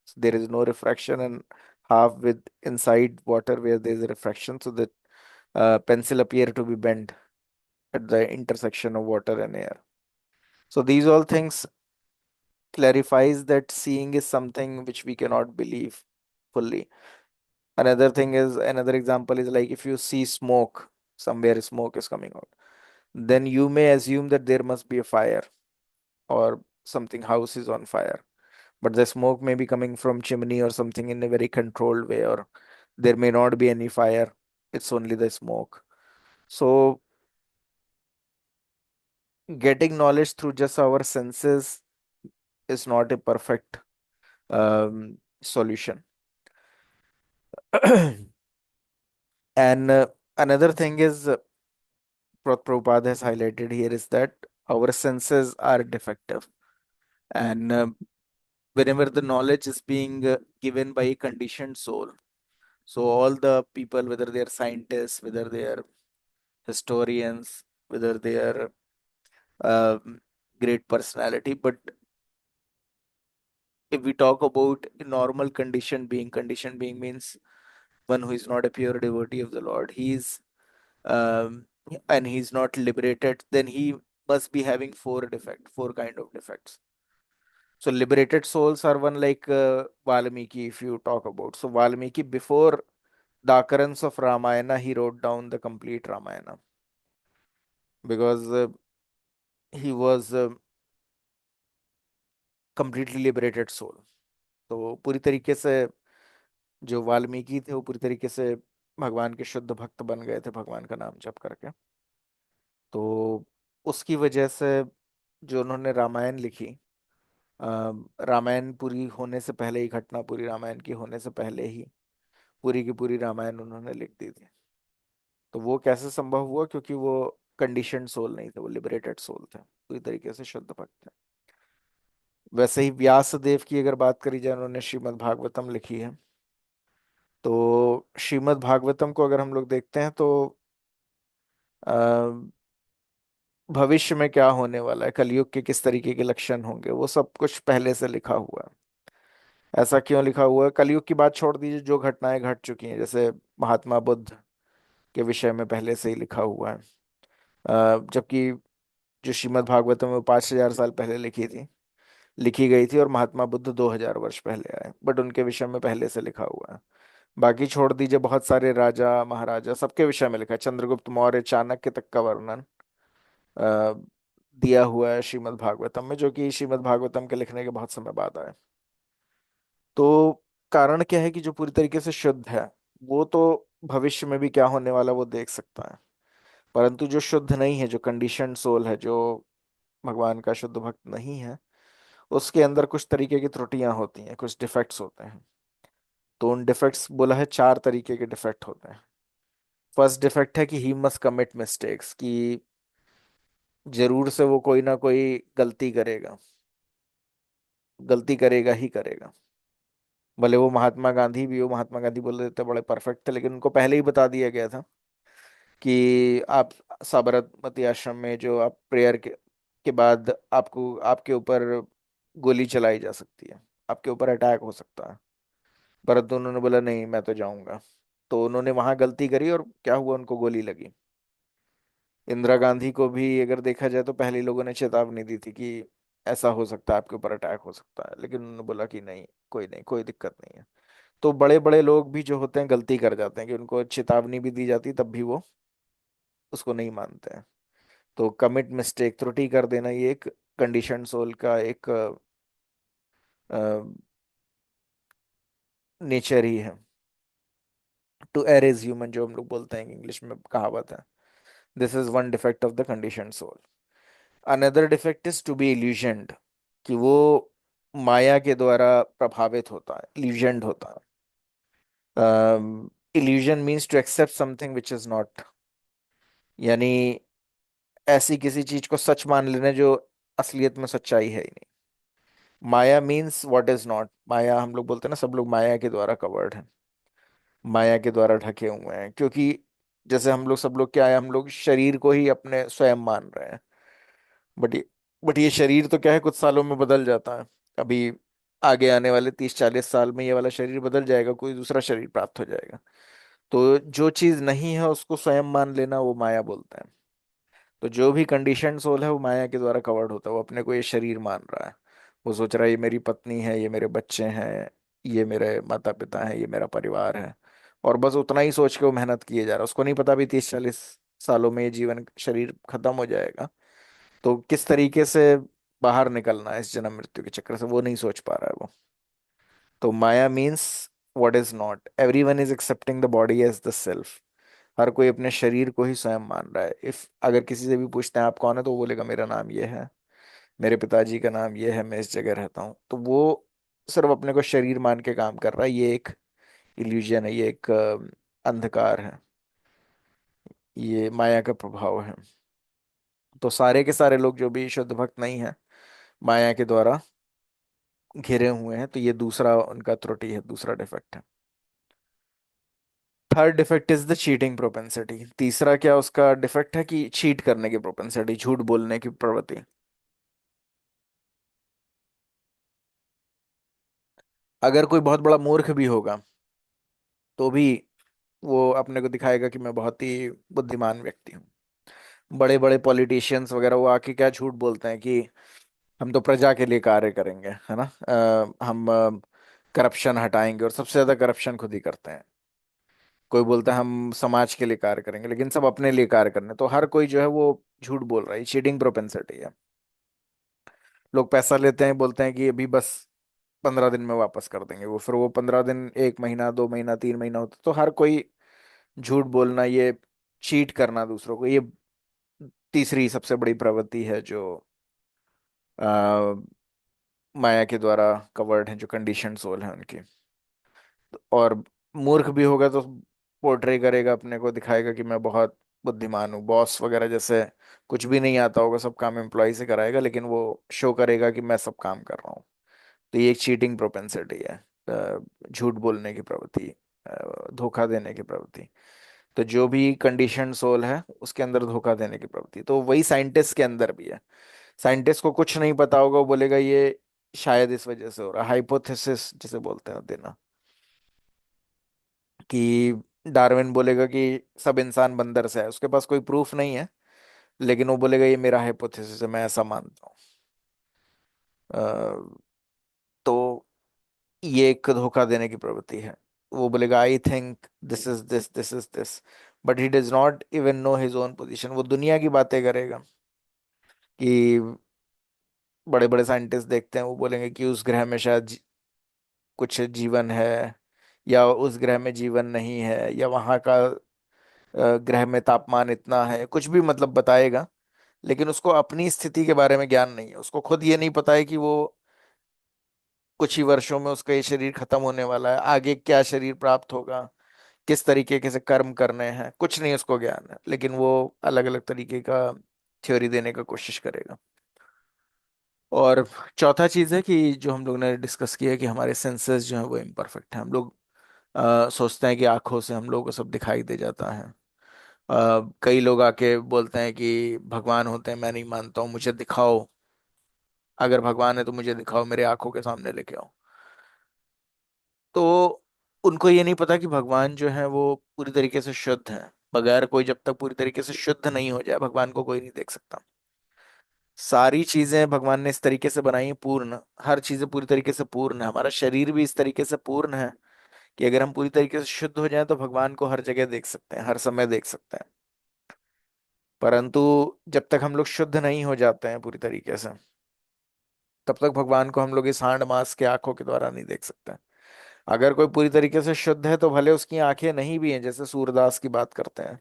So there is no refraction, and half with inside water where there is a refraction. So the pencil appear to be bent at the intersection of water and air. So these all things clarifies that seeing is something which we cannot believe fully. Another thing is another example is like if you see smoke, somewhere smoke is coming out, then you may assume that there must be a fire or something house is on fire. But the smoke may be coming from chimney or something in a very controlled way, or there may not be any fire. It's only the smoke. So getting knowledge through just our senses is not a perfect solution. And another thing is Prabhupada has highlighted here is that our senses are defective. And whenever the knowledge is being given by a conditioned soul, so all the people, whether they are scientists, whether they are historians, whether they are um, great personality, but if we talk about a normal conditioned being means one who is not a pure devotee of the Lord, he's um, and he's not liberated, then he must be having four kind of defects. So liberated souls are one like Valmiki, if you talk about. So Valmiki, before the occurrence of Ramayana, he wrote down the complete Ramayana because he was a completely liberated soul. तो पूरी तरीके से जो वाल्मीकि थे वो पूरी तरीके से भगवान के शुद्ध भक्त बन गए थे भगवान का नाम जप करके। तो उसकी वजह से जो उन्होंने रामायण लिखी, रामायण पूरी होने से पहले ही, घटना पूरी रामायण की होने से पहले ही पूरी की पूरी रामायण उन्होंने लिख दी थी। तो वो कैसे संभव हुआ? क्योंकि वो कंडीशनड सोल नहीं थे, वो लिबरेटेड सोल थे, पूरी तरीके से शुद्ध भक्त थे। वैसे ही व्यास देव की अगर बात करी जाए, उन्होंने श्रीमद् भागवतम लिखी है। तो श्रीमद् भागवतम को अगर हम लोग देखते हैं तो अ, भविष्य में क्या होने वाला है, कलयुग के किस तरीके के लक्षण होंगे, वो सब कुछ पहले से लिखा हुआ है। ऐसा क्यों लिखा हुआ है? कलयुग की बात छोड़ दीजिए, जो घटनाएं घट चुकी हैं, जैसे महात्मा बुद्ध के विषय में पहले से ही लिखा हुआ है। जबकि जो श्रीमद् भागवतम है वो 5,000 साल पहले लिखी गई थी, और महात्मा बुद्ध 2,000 वर्ष पहले आए, बट उनके विषय में पहले से लिखा हुआ है। बाकी छोड़ दीजिए, बहुत सारे राजा महाराजा सबके विषय में लिखा है, चंद्रगुप्त मौर्य चाणक्य तक का वर्णन अ, दिया हुआ है श्रीमद् भागवतम में, जो कि श्रीमद् भागवतम के लिखने के बहुत समय बाद आए। तो कारण क्या है कि जो पूरी तरीके से शुद्ध है, वो तो भविष्य में भी क्या होने वाला वो देख सकता है। परंतु जो शुद्ध नहीं है, जो कंडीशनड सोल है, जो भगवान का शुद्ध भक्त नहीं है, उसके अंदर कुछ तरीके की त्रुटियां होती हैं, कुछ डिफेक्ट्स होते हैं। तो उन डिफेक्ट्स बोला है, 4 तरीके के डिफेक्ट होते हैं। फर्स्ट डिफेक्ट है कि ही मस्ट कमिट मिस्टेक्स, कि जरूर से वो कोई ना कोई गलती करेगा, गलती करेगा ही करेगा। भले वो महात्मा गांधी भी हो, महात्मा गांधी बोल देते बड़े परफेक्ट थे, लेकिन उनको पहले ही बता दिया गया था कि आप साबरमती आश्रम में जो आप प्रेयर के बाद आपको, आपके ऊपर गोली चलाई जा सकती है, आपके ऊपर अटैक हो सकता है। परंतु उन्होंने बोला नहीं, मैं तो जाऊंगा। तो उन्होंने वहां गलती करी, और क्या हुआ, उनको गोली लगी। इंदिरा गांधी को भी अगर देखा जाए तो पहले लोगों ने चेतावनी दी थी कि ऐसा हो सकता है, आपके ऊपर अटैक हो सकता है, लेकिन उन्होंने बोला कि नहीं, कोई नहीं, कोई दिक्कत नहीं है। तो बड़े बड़े लोग भी जो होते हैं गलती कर जाते हैं, कि उनको चेतावनी भी दी जाती तब भी वो उसको नहीं मानते हैं। तो कमिट मिस्टेक, त्रुटि कर देना, ये एक कंडीशन सोल का एक नेचर ही है। टू एर इज ह्यूमन, जो हम लोग बोलते हैं, इंग्लिश में कहावत है। This is one defect of the condition soul. Another defect is to be illusioned, कि वो माया के द्वारा प्रभावित होता है, इल्यूजन्ड होता है। Illusion means to accept something which is not, यानी ऐसी किसी चीज को सच मान लेना जो असलियत में सच्चाई है ही नहीं। माया मीन्स व्हाट इज नॉट। माया, हम लोग बोलते हैं ना, सब लोग माया के द्वारा कवर्ड है, माया के द्वारा ढके हुए हैं, क्योंकि जैसे हम लोग, सब लोग क्या है, हम लोग शरीर को ही अपने स्वयं मान रहे हैं। बट ये शरीर तो क्या है, कुछ सालों में बदल जाता है। अभी आगे आने वाले 30-40 साल में ये वाला शरीर बदल जाएगा, कोई दूसरा शरीर प्राप्त हो जाएगा। तो जो चीज नहीं है उसको स्वयं मान लेना, वो माया बोलते हैं। तो जो भी कंडीशन सोल है वो माया के द्वारा कवर्ड होता है, वो अपने को ये शरीर मान रहा है। वो सोच रहा है ये मेरी पत्नी है, ये मेरे बच्चे हैं, ये मेरे माता पिता हैं, ये मेरा परिवार है। और बस उतना ही सोच के वो मेहनत किए जा रहा है। उसको नहीं पता भी 30-40 सालों में ये जीवन शरीर खत्म हो जाएगा। तो किस तरीके से बाहर निकलना है इस जन्म मृत्यु के चक्कर से, वो नहीं सोच पा रहा है वो। तो maya means what is not. Everyone is accepting the body as the self. हर कोई अपने शरीर को ही स्वयं मान रहा है। इफ अगर किसी से भी पूछते हैं आप कौन है, तो वो बोलेगा मेरा नाम ये है, मेरे पिताजी का नाम ये है, मैं इस जगह रहता हूँ। तो वो सिर्फ अपने को शरीर मान के काम कर रहा है। ये एक इल्यूजन है, ये एक अंधकार है, ये माया का प्रभाव है। तो सारे के सारे लोग जो भी शुद्ध भक्त नहीं है, माया के द्वारा घिरे हुए हैं। तो ये दूसरा उनका त्रुटि है, दूसरा डिफेक्ट है। Third defect is the cheating propensity. तीसरा क्या उसका डिफेक्ट है कि चीट करने की प्रोपेंसिटी, झूठ बोलने की प्रवृत्ति। अगर कोई बहुत बड़ा मूर्ख भी होगा तो भी वो अपने को दिखाएगा कि मैं बहुत ही बुद्धिमान व्यक्ति हूँ। बड़े बड़े पॉलिटिशियंस वगैरह वो आके क्या झूठ बोलते हैं कि हम तो प्रजा के लिए कार्य करेंगे, है ना, हम करप्शन हटाएंगे, और सबसे ज्यादा करप्शन खुद ही करते हैं। कोई बोलता है हम समाज के लिए कार्य करेंगे, लेकिन सब अपने लिए कार्य करने। तो हर कोई जो है वो झूठ बोल रहा है, चीटिंग प्रोपेंसिटी है। लोग पैसा लेते हैं, बोलते हैं कि अभी बस 15 दिन में वापस कर देंगे, वो फिर वो 15 दिन, 1 महीना, 2 महीना, 3 महीना होता। तो हर कोई झूठ बोलना, ये चीट करना दूसरों को, ये तीसरी सबसे बड़ी प्रवृत्ति है जो आ, माया के द्वारा कवर्ड है, जो कंडीशन सोल है उनकी। और मूर्ख भी होगा तो पोर्ट्रे करेगा, अपने को दिखाएगा कि मैं बहुत बुद्धिमान हूँ, बॉस वगैरह जैसे। कुछ भी नहीं आता होगा, सब काम एम्प्लॉय से कराएगा, लेकिन वो शो करेगा कि मैं सब काम कर रहा हूँ। तो ये एक चीटिंग प्रोपेंसिटी है, झूठ बोलने की प्रवृत्ति, धोखा देने की प्रवृत्ति। तो जो भी कंडीशन सोल है उसके अंदर धोखा देने की प्रवृत्ति, तो वही साइंटिस्ट के अंदर भी है। साइंटिस्ट को कुछ नहीं पता होगा, वो बोलेगा ये शायद इस वजह से हो रहा है, हाइपोथेसिस जिसे बोलते हैं देना। कि डार्विन बोलेगा कि सब इंसान बंदर से है, उसके पास कोई प्रूफ नहीं है, लेकिन वो बोलेगा ये मेरा हाइपोथेसिस है, मैं ऐसा मानता हूँ। तो ये एक धोखा देने की प्रवृत्ति है। वो बोलेगा I think this is this, but he does not even know his own position. वो दुनिया की बातें करेगा कि बड़े बड़े साइंटिस्ट देखते हैं, वो बोलेंगे कि उस ग्रह में शायद कुछ जीवन है, या उस ग्रह में जीवन नहीं है, या वहाँ का ग्रह में तापमान इतना है, कुछ भी मतलब बताएगा। लेकिन उसको अपनी स्थिति के बारे में ज्ञान नहीं है, उसको खुद ये नहीं पता है कि वो कुछ ही वर्षों में उसका ये शरीर खत्म होने वाला है, आगे क्या शरीर प्राप्त होगा, किस तरीके के से कर्म करने हैं, कुछ नहीं उसको ज्ञान है, लेकिन वो अलग अलग तरीके का थ्योरी देने का कोशिश करेगा। और चौथा चीज है कि जो हम लोग ने डिस्कस किया कि हमारे सेंसेस जो है वो इम्परफेक्ट हैं। हम लोग सोचते हैं कि आंखों से हम लोगों को सब दिखाई दे जाता है। कई लोग आके बोलते हैं कि भगवान होते हैं, मैं नहीं मानता हूँ, मुझे दिखाओ, अगर भगवान है तो मुझे दिखाओ, मेरे आंखों के सामने लेके आओ। तो उनको ये नहीं पता कि भगवान जो है वो पूरी तरीके से शुद्ध है। बगैर कोई जब तक पूरी तरीके से शुद्ध नहीं हो जाए, भगवान को कोई नहीं देख सकता। सारी चीजें भगवान ने इस तरीके से बनाई हैं, पूर्ण, हर चीजें पूरी तरीके से पूर्ण है। हमारा शरीर भी इस तरीके से पूर्ण है कि अगर हम पूरी तरीके से शुद्ध हो जाएं तो भगवान को हर जगह देख सकते हैं, हर समय देख सकते हैं। परंतु जब तक हम लोग शुद्ध नहीं हो जाते हैं पूरी तरीके से, तब तक भगवान को हम लोग इस हांड मास के आंखों के द्वारा नहीं देख सकते। अगर कोई पूरी तरीके से शुद्ध है तो भले उसकी आंखें नहीं भी हैं, जैसे सूरदास की बात करते हैं।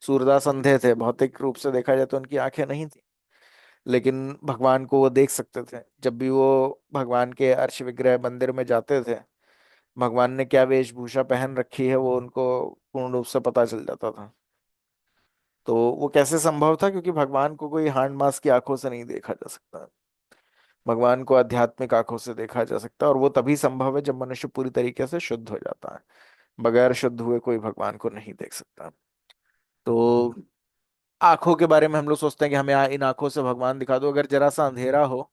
सूरदास अंधे थे, भौतिक रूप से देखा जाए तो उनकी आंखें नहीं थी, लेकिन भगवान को वो देख सकते थे। जब भी वो भगवान के अर्श विग्रह मंदिर में जाते थे, भगवान ने क्या वेशभूषा पहन रखी है वो उनको पूर्ण रूप से पता चल जाता था। तो वो कैसे संभव था? क्योंकि भगवान को कोई हांड मास की आंखों से नहीं देखा जा सकता, भगवान को आध्यात्मिक आंखों से देखा जा सकता है। और वो तभी संभव है जब मनुष्य पूरी तरीके से शुद्ध हो जाता है। बगैर शुद्ध हुए कोई भगवान को नहीं देख सकता। तो आंखों के बारे में हम लोग सोचते हैं कि हमें इन आंखों से भगवान दिखा दो। अगर जरा सा अंधेरा हो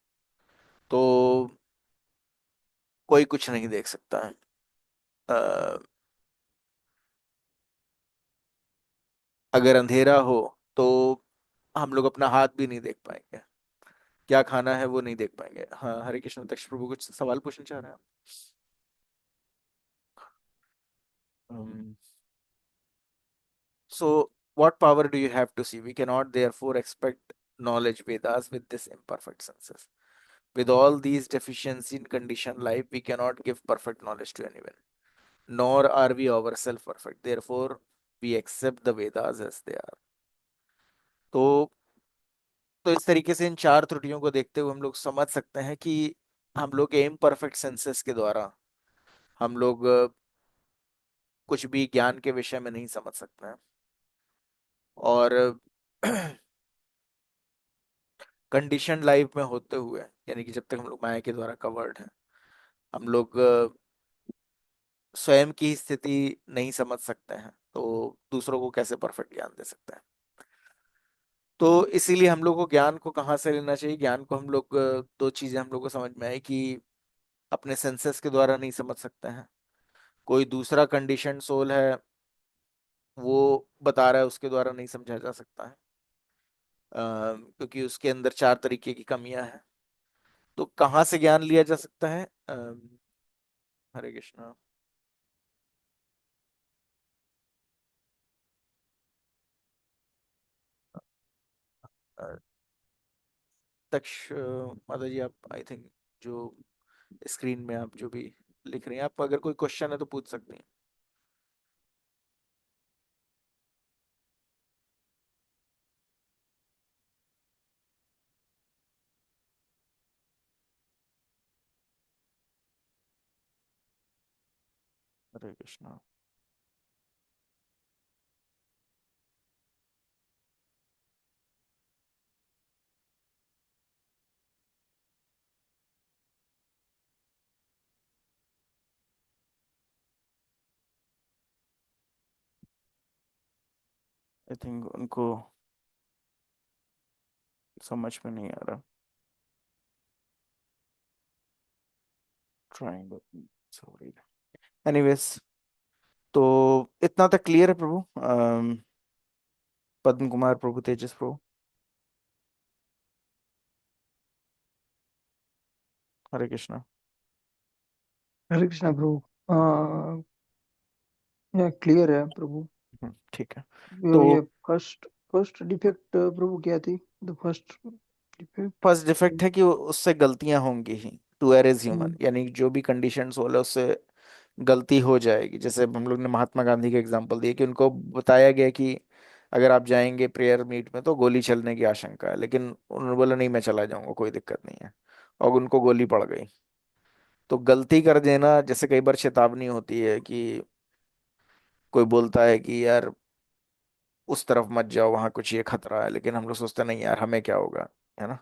तो कोई कुछ नहीं देख सकता है। अ, अगर अंधेरा हो तो हम लोग अपना हाथ भी नहीं देख पाएंगे, क्या खाना है वो नहीं देख पाएंगे। हाँ, हरे कृष्ण दक्ष प्रभु कुछ सवाल पूछना चाह रहे हैं आप? So, what power do you have to see? We cannot therefore expect knowledge Vedas with this imperfect senses. With all these deficiency in conditioned life, we cannot give perfect knowledge to anyone, nor are we ourselves perfect. Therefore, we accept the Vedas as they are. तो इस तरीके से इन चार त्रुटियों को देखते हुए हम लोग समझ सकते हैं कि हम लोग के इम्परफेक्ट सेंसेस के द्वारा हम लोग कुछ भी ज्ञान के विषय में नहीं समझ सकते हैं। और कंडीशन लाइफ में होते हुए, यानी कि जब तक हम लोग माया के द्वारा कवर्ड हैं, हम लोग स्वयं की स्थिति नहीं समझ सकते हैं, तो दूसरों को कैसे परफेक्ट ज्ञान दे सकते हैं? तो इसीलिए हम लोग को ज्ञान को कहाँ से लेना चाहिए? ज्ञान को हम लोग दो चीजें हम लोग को समझ में आई कि अपने सेंसेस के द्वारा नहीं समझ सकते हैं, कोई दूसरा कंडीशन सोल है वो बता रहा है उसके द्वारा नहीं समझा जा सकता है, क्योंकि उसके अंदर चार तरीके की कमियां हैं। तो कहाँ से ज्ञान लिया जा सकता है? हरे कृष्णा। तक्ष माता जी, आप आई थिंक जो स्क्रीन में आप जो भी लिख रही हैं, आप अगर कोई क्वेश्चन है तो पूछ सकती हैं। हरे कृष्णा। आई थिंक उनको समझ में नहीं आ रहा। Triangle, sorry. एनीवेज, तो इतना तक क्लियर है प्रभु। पद्म कुमार प्रभु, तेजस प्रभु। हरे कृष्णा। हरे कृष्णा प्रभु। यह क्लियर है प्रभु। ठीक है। ये तो फर्स्ट फर्स्ट डिफेक्ट प्रभु क्या थी? The first defect. First defect है कि उससे गलतियां होंगी ही। टू एयर इज ह्यूमन, यानी जो भी कंडीशंस हो उससे गलती हो जाएगी। जैसे हम लोग ने महात्मा गांधी के एग्जांपल दिए कि उनको बताया गया कि अगर आप जाएंगे प्रेयर मीट में तो गोली चलने की आशंका है, लेकिन उन्होंने बोला नहीं मैं चला जाऊंगा, कोई दिक्कत नहीं है, और उनको गोली पड़ गई। तो गलती कर देना, जैसे कई बार चेतावनी होती है कि कोई बोलता है कि यार उस तरफ मत जाओ, वहां कुछ ये खतरा है, लेकिन हम लोग सोचते नहीं यार हमें क्या होगा, है ना।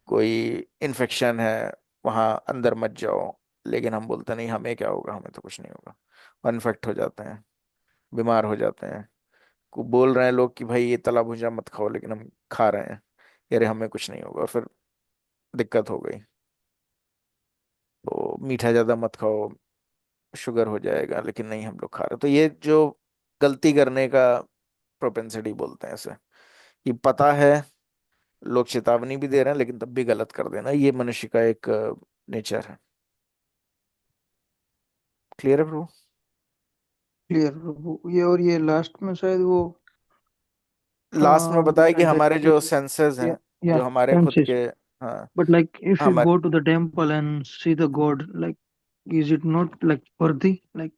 कोई इन्फेक्शन है, वहां अंदर मत जाओ, लेकिन हम बोलते नहीं हमें क्या होगा, हमें तो कुछ नहीं होगा, और इन्फेक्ट हो जाते हैं, बीमार हो जाते हैं। को बोल रहे हैं लोग कि भाई ये तला भुजा मत खाओ, लेकिन हम खा रहे हैं, यार हमें कुछ नहीं होगा, और फिर दिक्कत हो गई। तो मीठा ज्यादा मत खाओ, शुगर हो जाएगा, लेकिन नहीं हम लोग खा रहे। तो ये जो गलती करने का प्रोपेंसिटी बोलते हैं इसे, कि पता है, लोग चेतावनी भी दे रहे हैं लेकिन तब भी गलत कर देना, ये मनुष्य का एक नेचर है। क्लियर है ब्रो। क्लियर प्रभु। ये और ये लास्ट में शायद वो लास्ट में बताया कि said that हमारे जो if सेंसेस हैं, yeah yeah जो हमारे खुद senses, के, हाँ, but like if you हमारे, go to the temple and see the god, like is it not like worthy? Like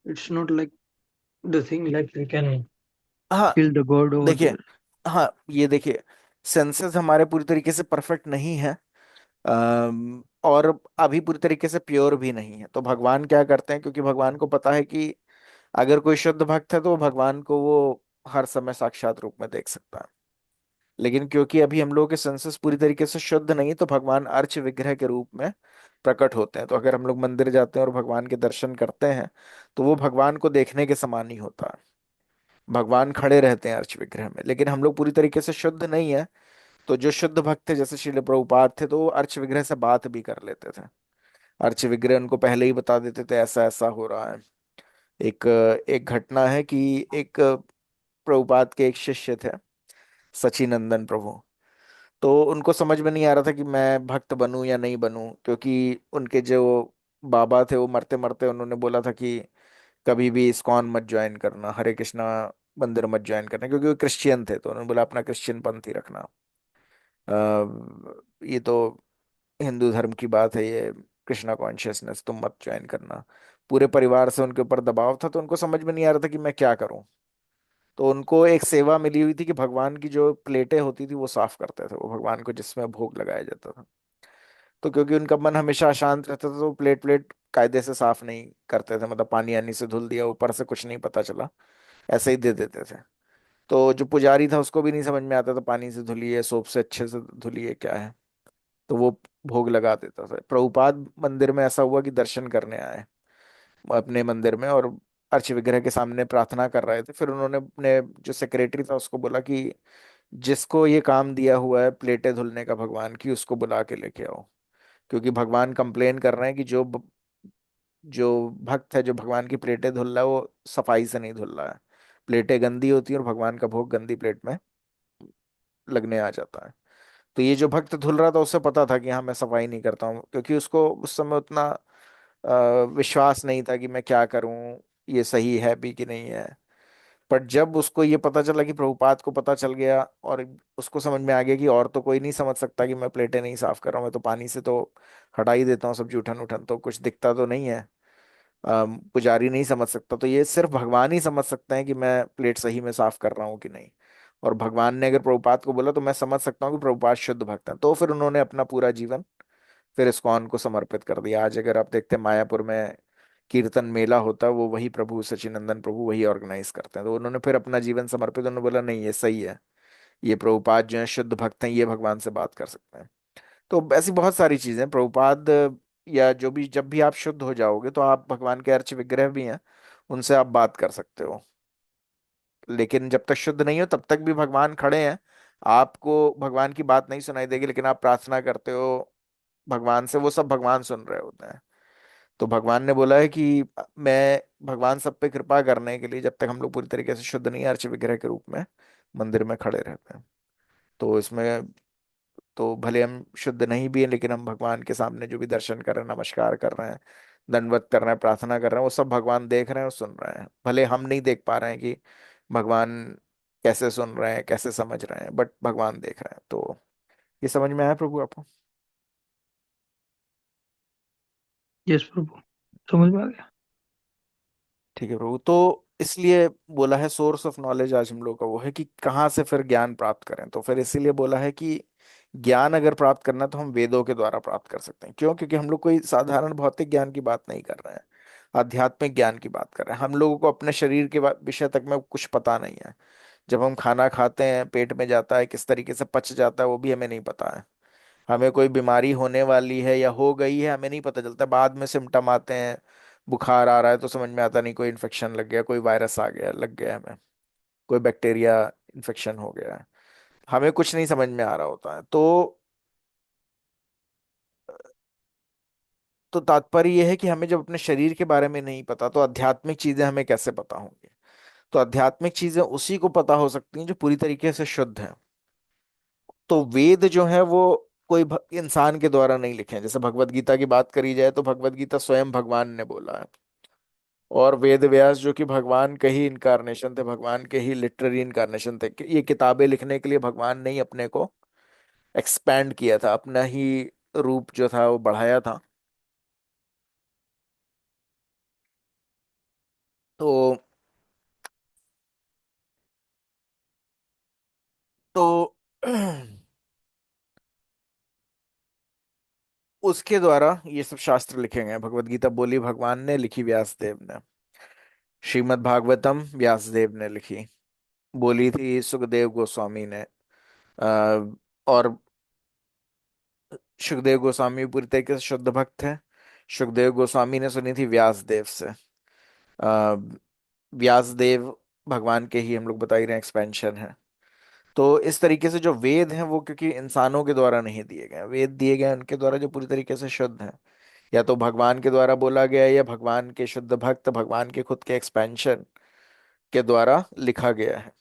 it's not like the thing like we can हाँ feel the god over देखिए, there. हाँ ये देखिए, senses हमारे पूरी तरीके से परफेक्ट नहीं है, और अभी पूरी तरीके से प्योर भी नहीं है। तो भगवान क्या करते हैं, क्योंकि भगवान को पता है कि अगर कोई शुद्ध भक्त है तो वो भगवान को वो हर समय साक्षात रूप में देख सकता है। लेकिन क्योंकि अभी हम लोगों के सेंसेस पूरी तरीके से शुद्ध नहीं, तो भगवान अर्च विग्रह के रूप में प्रकट होते हैं। तो अगर हम लोग मंदिर जाते हैं और भगवान के दर्शन करते हैं, तो वो भगवान को देखने के समान ही होता है। भगवान खड़े रहते हैं अर्च विग्रह में, लेकिन हम लोग पूरी तरीके से शुद्ध नहीं है। तो जो शुद्ध भक्त थे, जैसे श्रील प्रभुपाद थे, तो वो अर्च विग्रह से बात भी कर लेते थे। अर्च विग्रह उनको पहले ही बता देते थे ऐसा ऐसा हो रहा है। एक एक घटना है कि एक प्रभुपाद के एक शिष्य थे, सचिनंदन प्रभु। तो उनको समझ में नहीं आ रहा था कि मैं भक्त बनूं या नहीं बनूं, क्योंकि उनके जो बाबा थे वो मरते मरते उन्होंने बोला था कि कभी भी इस्कॉन मत ज्वाइन करना, हरे कृष्णा मंदिर मत ज्वाइन करना, क्योंकि वो क्रिश्चियन थे। तो उन्होंने बोला अपना क्रिश्चियन पंथ ही रखना। ये तो हिंदू धर्म की बात है, ये कृष्णा कॉन्शियसनेस तुम मत ज्वाइन करना। पूरे परिवार से उनके ऊपर दबाव था, तो उनको समझ में नहीं आ रहा था कि मैं क्या करूं। तो उनको एक सेवा मिली हुई थी कि भगवान की जो प्लेटें होती थी वो साफ करते थे, वो भगवान को जिसमें भोग लगाया जाता था। तो क्योंकि उनका मन हमेशा अशांत रहता था, तो प्लेट प्लेट कायदे से साफ नहीं करते थे, मतलब पानी आनी से धुल दिया, ऊपर से कुछ नहीं पता चला, ऐसे ही दे देते थे। तो जो पुजारी था उसको भी नहीं समझ में आता था पानी से धुलिए, सोप से अच्छे से धुलिए क्या है। तो वो भोग लगा देता था। प्रभुपाद मंदिर में ऐसा हुआ कि दर्शन करने आए अपने मंदिर में, और अर्च विग्रह के सामने प्रार्थना कर रहे थे। फिर उन्होंने अपने जो सेक्रेटरी था उसको बोला कि जिसको ये काम दिया हुआ है प्लेटें धुलने का भगवान की, उसको बुला के लेके आओ। क्योंकि भगवान कंप्लेन कर रहे हैं कि जो भक्त है जो भगवान की प्लेटें धुल रहा है वो सफाई से नहीं धुल रहा है। प्लेटें गंदी होती है और भगवान का भोग गंदी प्लेट में लगने आ जाता है। तो ये जो भक्त धुल रहा था उसे पता था कि हाँ मैं सफाई नहीं करता हूँ, क्योंकि उसको उस समय उतना विश्वास नहीं था कि मैं क्या करूँ, ये सही है भी कि नहीं है। पर जब उसको ये पता चला कि प्रभुपाद को पता चल गया, और उसको समझ में आ गया कि और तो कोई नहीं समझ सकता कि मैं प्लेटें नहीं साफ कर रहा हूँ, मैं तो पानी से तो हटा ही देता हूँ सब जूठन उठन, तो कुछ दिखता तो नहीं है। पुजारी नहीं समझ सकता, तो ये सिर्फ भगवान ही समझ सकते हैं कि मैं प्लेट सही में साफ कर रहा हूँ कि नहीं। और भगवान ने अगर प्रभुपाद को बोला तो मैं समझ सकता हूँ कि प्रभुपाद शुद्ध भक्त हैं। तो फिर उन्होंने अपना पूरा जीवन फिर इस्कॉन को समर्पित कर दिया। आज अगर आप देखते हैं मायापुर में कीर्तन मेला होता है, वो वही प्रभु सच्चिनंदन प्रभु वही ऑर्गेनाइज करते हैं। तो उन्होंने फिर अपना जीवन समर्पित, उन्होंने बोला नहीं ये सही है, ये प्रभुपाद जो है शुद्ध भक्त हैं, ये भगवान से बात कर सकते हैं। तो ऐसी बहुत सारी चीजें हैं। प्रभुपाद या जो भी, जब भी आप शुद्ध हो जाओगे तो आप भगवान के अर्च विग्रह भी हैं, उनसे आप बात कर सकते हो। लेकिन जब तक शुद्ध नहीं हो तब तक भी भगवान खड़े हैं। आपको भगवान की बात नहीं सुनाई देगी, लेकिन आप प्रार्थना करते हो भगवान से, वो सब भगवान सुन रहे होते हैं। तो भगवान ने बोला है कि मैं, भगवान सब पे कृपा करने के लिए जब तक हम लोग पूरी तरीके से शुद्ध नहीं, अर्च विग्रह के रूप में मंदिर में खड़े रहते हैं। तो इसमें, तो भले हम शुद्ध नहीं भी हैं, लेकिन हम भगवान के सामने जो भी दर्शन कर रहे हैं, नमस्कार कर रहे हैं, दंडवत कर रहे हैं, प्रार्थना कर रहे हैं, वो सब भगवान देख रहे हैं और सुन रहे हैं। भले हम नहीं देख पा रहे हैं कि भगवान कैसे सुन रहे हैं, कैसे समझ रहे हैं, बट भगवान देख रहे हैं। तो ये समझ में आया प्रभु आपको? यस प्रभु, समझ में आ गया। ठीक है प्रभु। तो इसलिए बोला है सोर्स ऑफ नॉलेज आज हम लोग का वो है कि कहाँ से फिर ज्ञान प्राप्त करें। तो फिर इसीलिए बोला है कि ज्ञान अगर प्राप्त करना है तो हम वेदों के द्वारा प्राप्त कर सकते हैं। क्यों? क्योंकि हम लोग कोई साधारण भौतिक ज्ञान की बात नहीं कर रहे हैं, आध्यात्मिक ज्ञान की बात कर रहे हैं। हम लोगों को अपने शरीर के विषय तक में कुछ पता नहीं है। जब हम खाना खाते हैं, पेट में जाता है, किस तरीके से पच जाता है, वो भी हमें नहीं पता है। हमें कोई बीमारी होने वाली है या हो गई है, हमें नहीं पता चलता, बाद में सिम्टम आते हैं। बुखार आ रहा है तो समझ में आता नहीं, कोई इन्फेक्शन लग गया, कोई वायरस आ गया, लग गया हमें, कोई बैक्टीरिया इन्फेक्शन हो गया है। हमें कुछ नहीं समझ में आ रहा होता है। तो तात्पर्य यह है कि हमें जब अपने शरीर के बारे में नहीं पता, तो आध्यात्मिक चीजें हमें कैसे पता होंगी? तो आध्यात्मिक चीजें उसी को पता हो सकती हैं जो पूरी तरीके से शुद्ध है। तो वेद जो है वो कोई इंसान के द्वारा नहीं लिखे हैं। जैसे भगवत गीता की बात करी जाए तो भगवत गीता स्वयं भगवान ने बोला है। और वेद व्यास जो कि भगवान के ही इनकारनेशन थे, भगवान के ही लिटररी इनकारनेशन थे, कि ये किताबें लिखने के लिए भगवान ने ही अपने को एक्सपैंड किया था, अपना ही रूप जो था वो बढ़ाया था। तो तो उसके द्वारा ये सब शास्त्र लिखे गए हैं। भगवत गीता बोली भगवान ने, लिखी व्यासदेव ने। श्रीमद् भागवतम व्यासदेव ने लिखी, बोली थी सुखदेव गोस्वामी ने। और सुखदेव गोस्वामी पूरी तरीके से शुद्ध भक्त थे। सुखदेव गोस्वामी ने सुनी थी व्यासदेव से। अ, व्यासदेव भगवान के ही हम लोग बता ही रहे हैं एक्सपेंशन है। तो इस तरीके से जो वेद हैं वो क्योंकि इंसानों के द्वारा नहीं दिए गए हैं, वेद दिए गए हैं उनके द्वारा जो पूरी तरीके से शुद्ध हैं। या तो भगवान के द्वारा बोला गया है, या भगवान के शुद्ध भक्त, भगवान के खुद के एक्सपेंशन के द्वारा लिखा गया है।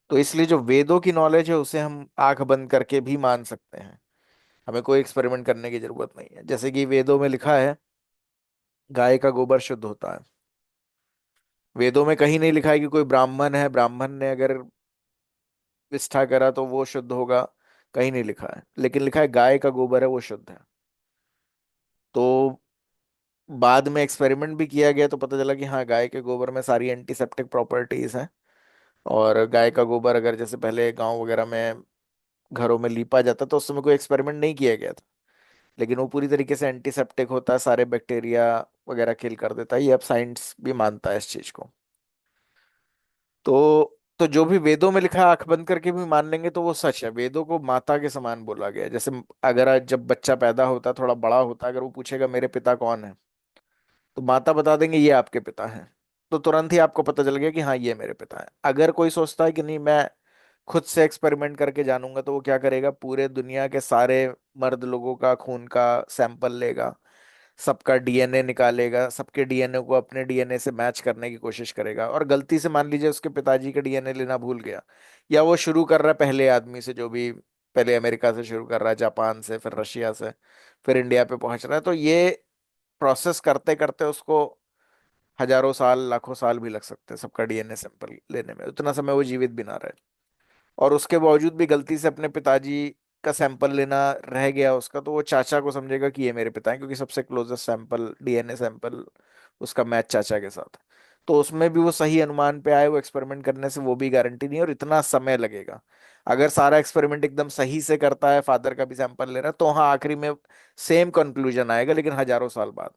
तो इसलिए जो वेदों की नॉलेज है उसे हम आंख बंद करके भी मान सकते हैं। हमें कोई एक्सपेरिमेंट करने की जरूरत नहीं है। जैसे कि वेदों में लिखा है गाय का गोबर शुद्ध होता है। वेदों में कहीं नहीं लिखा है कि कोई ब्राह्मण है, ब्राह्मण ने अगर विष्ठा करा तो वो शुद्ध होगा, कहीं नहीं लिखा है। लेकिन लिखा है गाय का गोबर है वो शुद्ध है। तो बाद में एक्सपेरिमेंट भी किया गया तो पता चला कि हाँ, गाय के गोबर में सारी एंटीसेप्टिक प्रॉपर्टीज हैं। और गाय का गोबर अगर जैसे पहले गांव वगैरह में घरों में लीपा जाता तो उस समय कोई एक्सपेरिमेंट नहीं किया गया था, लेकिन वो पूरी तरीके से एंटीसेप्टिक होता है, सारे बैक्टीरिया वगैरह किल कर देता है। ये अब साइंस भी मानता है इस चीज को। तो जो भी वेदों में लिखा है आंख बंद करके भी मान लेंगे तो वो सच है। वेदों को माता के समान बोला गया है। जैसे अगर आज जब बच्चा पैदा होता है, थोड़ा बड़ा होता है, अगर वो पूछेगा मेरे पिता कौन है, तो माता बता देंगे ये आपके पिता हैं। तो तुरंत ही आपको पता चल गया कि हाँ ये मेरे पिता हैं। अगर कोई सोचता है कि नहीं मैं खुद से एक्सपेरिमेंट करके जानूंगा, तो वो क्या करेगा, पूरे दुनिया के सारे मर्द लोगों का खून का सैंपल लेगा, सबका डीएनए निकालेगा, सबके डीएनए को अपने डीएनए से मैच करने की कोशिश करेगा। और गलती से मान लीजिए उसके पिताजी का डीएनए लेना भूल गया, या वो शुरू कर रहा है पहले आदमी से, जो भी पहले अमेरिका से शुरू कर रहा है, जापान से, फिर रशिया से, फिर इंडिया पे पहुंच रहा है, तो ये प्रोसेस करते करते उसको हजारों साल, लाखों साल भी लग सकते हैं सबका डीएनए सैंपल लेने में। उतना समय वो जीवित भी ना रहे। और उसके बावजूद भी गलती से अपने पिताजी का सैंपल लेना रह गया उसका, तो वो चाचा को समझेगा कि ये मेरे पिता हैं, क्योंकि सबसे क्लोजेस्ट सैंपल, डीएनए सैंपल उसका मैच चाचा के साथ है। तो उसमें भी वो सही अनुमान पे आए, वो एक्सपेरिमेंट करने से वो भी गारंटी नहीं है, और इतना समय लगेगा। अगर सारा एक्सपेरिमेंट एकदम सही से करता है, फादर का भी सैंपल ले रहा है, तो हाँ आखिरी में सेम कंक्लूजन आएगा, लेकिन हजारों साल बाद।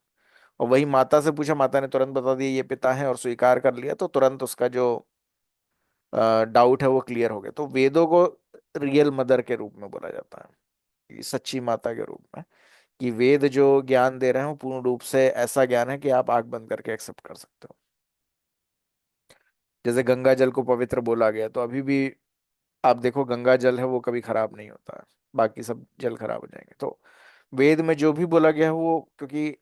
और वही माता से पूछा, माता ने तुरंत बता दिया ये पिता है और स्वीकार कर लिया, तो तुरंत उसका जो डाउट है वो क्लियर हो गया। तो वेदों को रियल मदर के रूप में बोला जाता है, कि सच्ची माता के रूप में, कि वेद जो ज्ञान दे रहे हैं वो पूर्ण रूप से ऐसा ज्ञान है कि आप आंख बंद करके एक्सेप्ट कर सकते हो। जैसे गंगा जल को पवित्र बोला गया, तो अभी भी आप देखो गंगा जल है वो कभी खराब नहीं होता है, बाकी सब जल खराब हो जाएंगे। तो वेद में जो भी बोला गया है वो क्योंकि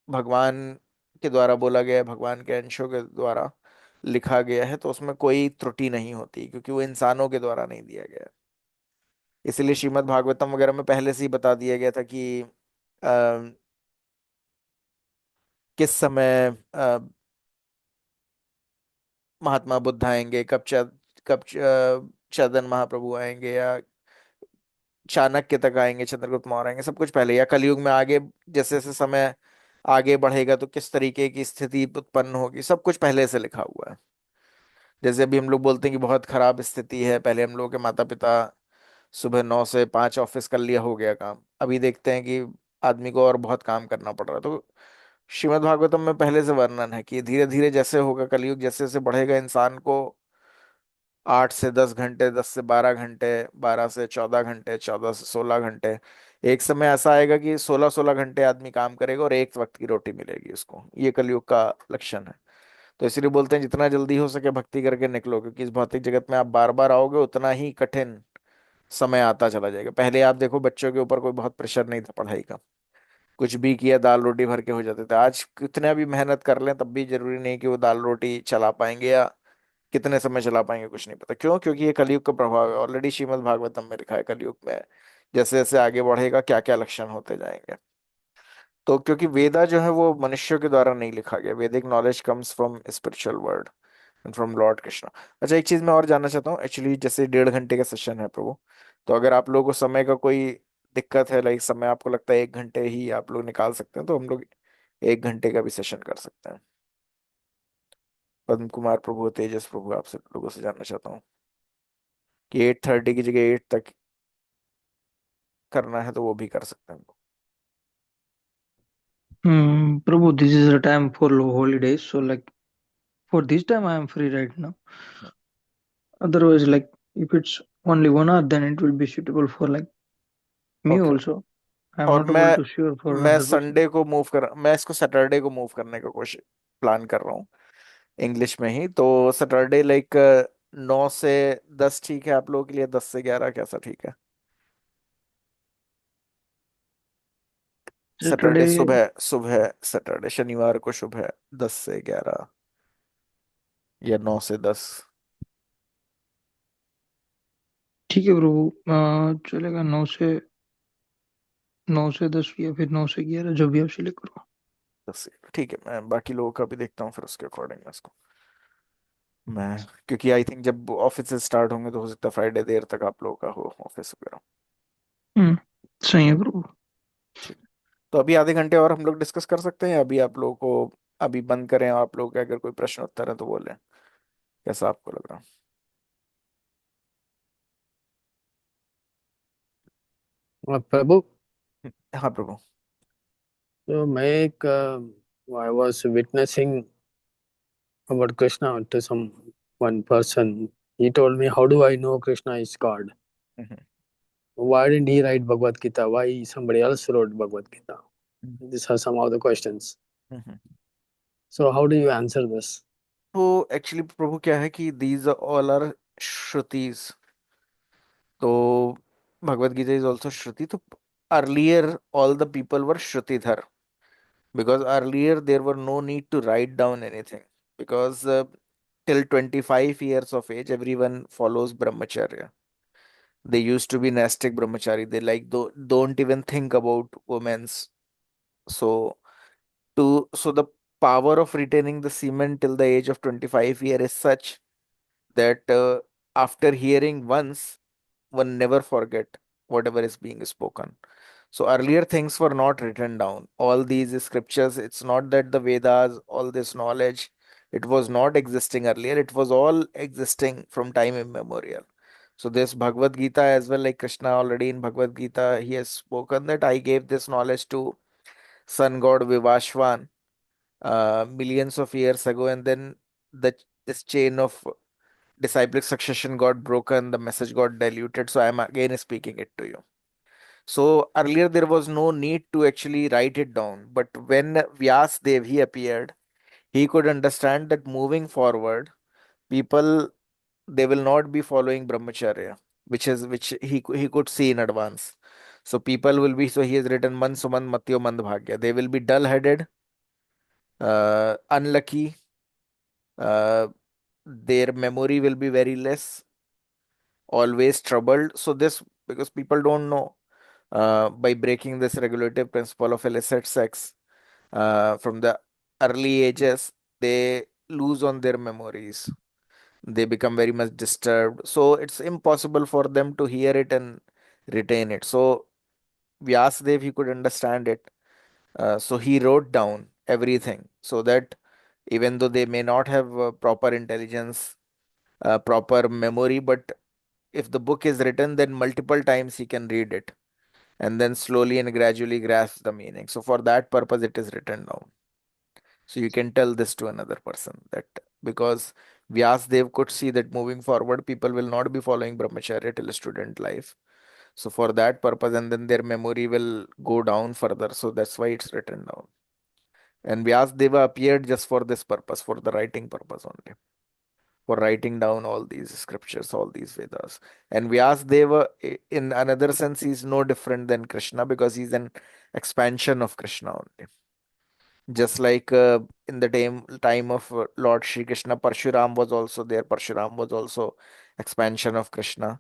भगवान के द्वारा बोला गया है, भगवान के अंशों के द्वारा लिखा गया है, तो उसमें कोई त्रुटि नहीं होती क्योंकि वो इंसानों के द्वारा नहीं दिया गया है। इसलिए श्रीमद् भागवतम वगैरह में पहले से ही बता दिया गया था कि अ, किस समय महात्मा बुद्ध आएंगे, चंदन महाप्रभु आएंगे, या चाणक्य तक आएंगे, चंद्रगुप्त मौर्य आएंगे, सब कुछ पहले, या कलयुग में आगे जैसे जैसे समय आगे बढ़ेगा तो किस तरीके की स्थिति उत्पन्न होगी, सब कुछ पहले से लिखा हुआ है। जैसे अभी हम लोग बोलते हैं कि बहुत खराब स्थिति है, पहले हम लोगों के माता पिता सुबह 9 से 5 ऑफिस कर लिया, हो गया काम, अभी देखते हैं कि आदमी को और बहुत काम करना पड़ रहा है। तो श्रीमद् भागवतम में पहले से वर्णन है कि धीरे धीरे जैसे होगा कलयुग, जैसे जैसे बढ़ेगा, इंसान को 8 से 10 घंटे, 10 से 12 घंटे, 12 से 14 घंटे, 14 से 16 घंटे, एक समय ऐसा आएगा कि 16-16 घंटे आदमी काम करेगा और एक वक्त की रोटी मिलेगी उसको। ये कलयुग का लक्षण है। तो इसलिए बोलते हैं जितना जल्दी हो सके भक्ति करके निकलो, क्योंकि इस भौतिक जगत में आप बार बार आओगे उतना ही कठिन समय आता चला जाएगा। पहले आप देखो बच्चों के ऊपर कोई बहुत प्रेशर नहीं था पढ़ाई का, कुछ भी किया दाल रोटी भर के हो जाते थे। आज कितना भी मेहनत कर लें तब भी जरूरी नहीं कि वो दाल रोटी चला पाएंगे, या कितने समय चला पाएंगे कुछ नहीं पता। क्यों? क्योंकि ये कलयुग का प्रभाव है। ऑलरेडी श्रीमद् भागवतम में लिखा है कलयुग में जैसे जैसे आगे बढ़ेगा क्या क्या लक्षण होते जाएंगे। तो क्योंकि वेदा जो है वो मनुष्यों के द्वारा नहीं लिखा गया, वैदिक knowledge comes from spiritual world and from Lord Krishna. अच्छा, एक चीज मैं और जानना चाहता हूँ एक्चुअली, जैसे 1.5 घंटे का सेशन है प्रभु, तो अगर आप लोगों को समय का कोई दिक्कत है, लाइक समय आपको लगता है 1 घंटे ही आप लोग निकाल सकते हैं, तो हम लोग 1 घंटे का भी सेशन कर सकते हैं। पद्म कुमार प्रभु, तेजस प्रभु, आपसे लोगों से जानना चाहता हूँ कि 8:30 की जगह 8 तक करना है तो वो भी कर सकते हैं हम Prabhu, this is a time for holidays, so like for this time I am free right now. लोग। Otherwise, like if it's only 1 hour, then it will be suitable for like me okay. also. I am और not able to sure for मैं other person. Sunday को move कर, मैं इसको Saturday को move करने का कोशिश प्लान कर रहा हूँ, इंग्लिश में ही। तो सैटरडे लाइक 9 से 10 ठीक है आप लोगों के लिए? 10 से 11 कैसा ठीक है? सैटरडे Saturday, सुबह सुबह, सैटरडे शनिवार को सुबह 10 से 11 या 9 से 10? ठीक है प्रभु, चलेगा 9 से 10 या फिर 9 से 11, जो भी आप सिलेक्ट करो। ठीक है, मैं बाकी लोगों का भी देखता हूँ फिर उसके अकॉर्डिंग मैं इसको, मैं क्योंकि आई थिंक जब ऑफिस स्टार्ट होंगे तो हो सकता है फ्राइडे देर तक आप लोगों का हो ऑफिस वगैरह। हम्म, सही है प्रभु। ठीक है। तो अभी आधे घंटे और हम लोग डिस्कस कर सकते हैं, या अभी आप लोगों को अभी बंद करें? आप लोग के अगर कोई प्रश्न उत्तर है तो बोलें, कैसा आपको लग रहा प्रभु, है? हाँ प्रभु। तो मैं एक I was witnessing about Krishna to some one person. He told me, "How do I know Krishna is God? Hmm, Why didn't he write Bhagavad Gita? Why somebody else wrote Bhagavad Gita?" Hmm, These are some of the questions. Hmm. So how do you answer this? तो actually प्रभु क्या है कि these all are shrutis, तो Bhagavad Gita is also shruti. तो earlier all the people were shrutidhar, because earlier there were no need to write down anything, because till 25 years of age everyone follows brahmacharya. They used to be nastic brahmachari, they like don't even think about women's. So so the power of retaining the semen till the age of 25 year is such that after hearing once one never forget whatever is being spoken. So earlier things were not written down. All these scriptures, it's not that the Vedas, all this knowledge, it was not existing earlier. It was all existing from time immemorial. So this Bhagavad Gita as well, like Krishna already in Bhagavad Gita, he has spoken that I gave this knowledge to sun god Vivashvan millions of years ago, and then the this chain of disciplic succession got broken, the message got diluted. So I'm again speaking it to you. So earlier there was no need to actually write it down, but when Vyas Dev he appeared, he could understand that moving forward, people, they will not be following brahmacharya, which he could see in advance. So people will be, so he has written man suman matyo mandbhagya. They will be dull-headed, unlucky, uh, their memory will be very less, always troubled. So this, because people don't know, by breaking this regulative principle of illicit sex, from the early ages, they lose on their memories. They become very much disturbed. So it's impossible for them to hear it and retain it. So Vyasdev, he could understand it. So he wrote down everything so that even though they may not have proper intelligence, proper memory, but if the book is written, then multiple times he can read it and then slowly and gradually grasp the meaning. So for that purpose, it is written down. So you can tell this to another person, that because Vyasdev could see that moving forward, people will not be following brahmacharya till student life. So for that purpose, and then their memory will go down further. So that's why it's written down. And Vyasdeva appeared just for this purpose, for the writing purpose only, for writing down all these scriptures, all these Vedas. And Vyasdeva, in another sense, is no different than Krishna because he's an expansion of Krishna only. Just like in the time of Lord Shri Krishna, Parshuram was also there. Parshuram was also expansion of Krishna.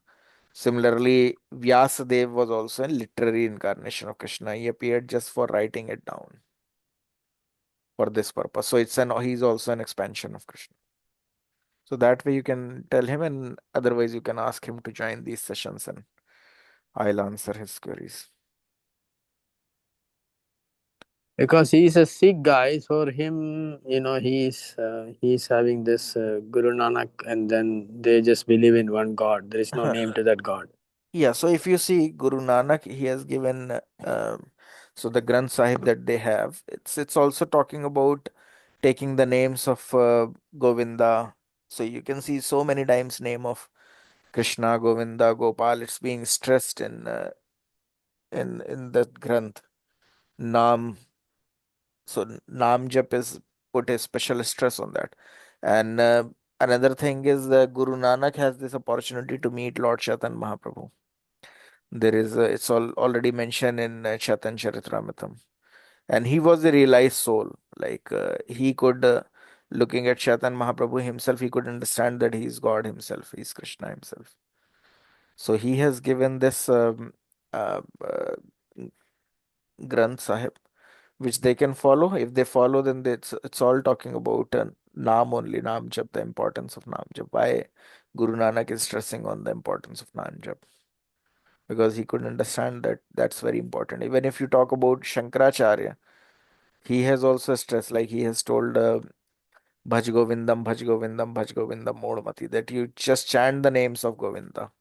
Similarly, Vyasadev was also a literary incarnation of Krishna. He appeared just for writing it down for this purpose. So he's also an expansion of Krishna. So that way you can tell him, and otherwise you can ask him to join these sessions and I'll answer his queries. Because he's a Sikh guy, for him, he's having this Guru Nanak, and then they just believe in one God. There is no name to that God. Yeah, so if you see Guru Nanak, he has given so the Granth Sahib that they have, it's also talking about taking the names of Govinda. So you can see so many times name of Krishna, Govinda, Gopal. It's being stressed in the Granth. Nam. So Nam Jap is put a special stress on that. And another thing is Guru Nanak has this opportunity to meet Lord Chaitanya Mahaprabhu. There is it's already mentioned in Chaitanya Charitamrita, and he was a realized soul. Like he could, looking at Chaitanya Mahaprabhu himself, he could understand that he is God himself, he is Krishna himself. So he has given this Granth Sahib, which they can follow. If they follow, then it's all talking about Naam only, Naam Jap, the importance of Naam Jap. Why Guru Nanak is stressing on the importance of Naam Jap? Because he could understand that that's very important. Even if you talk about Shankaracharya, he has also stressed, like he has told Bhaj Govindam, Bhaj Govindam, Bhaj Govindam Modmati, that you just chant the names of Govinda.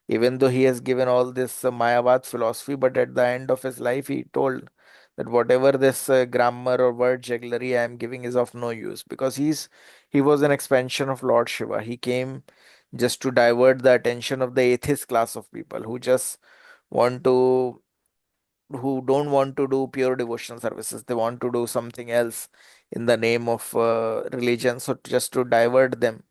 Even though he has given all this Mayavad philosophy, but at the end of his life, he told that whatever this grammar or word jugglery I am giving is of no use, because he was an expansion of Lord Shiva. He came just to divert the attention of the atheist class of people want to who don't want to do pure devotional services. They want to do something else in the name of religion. So just to divert them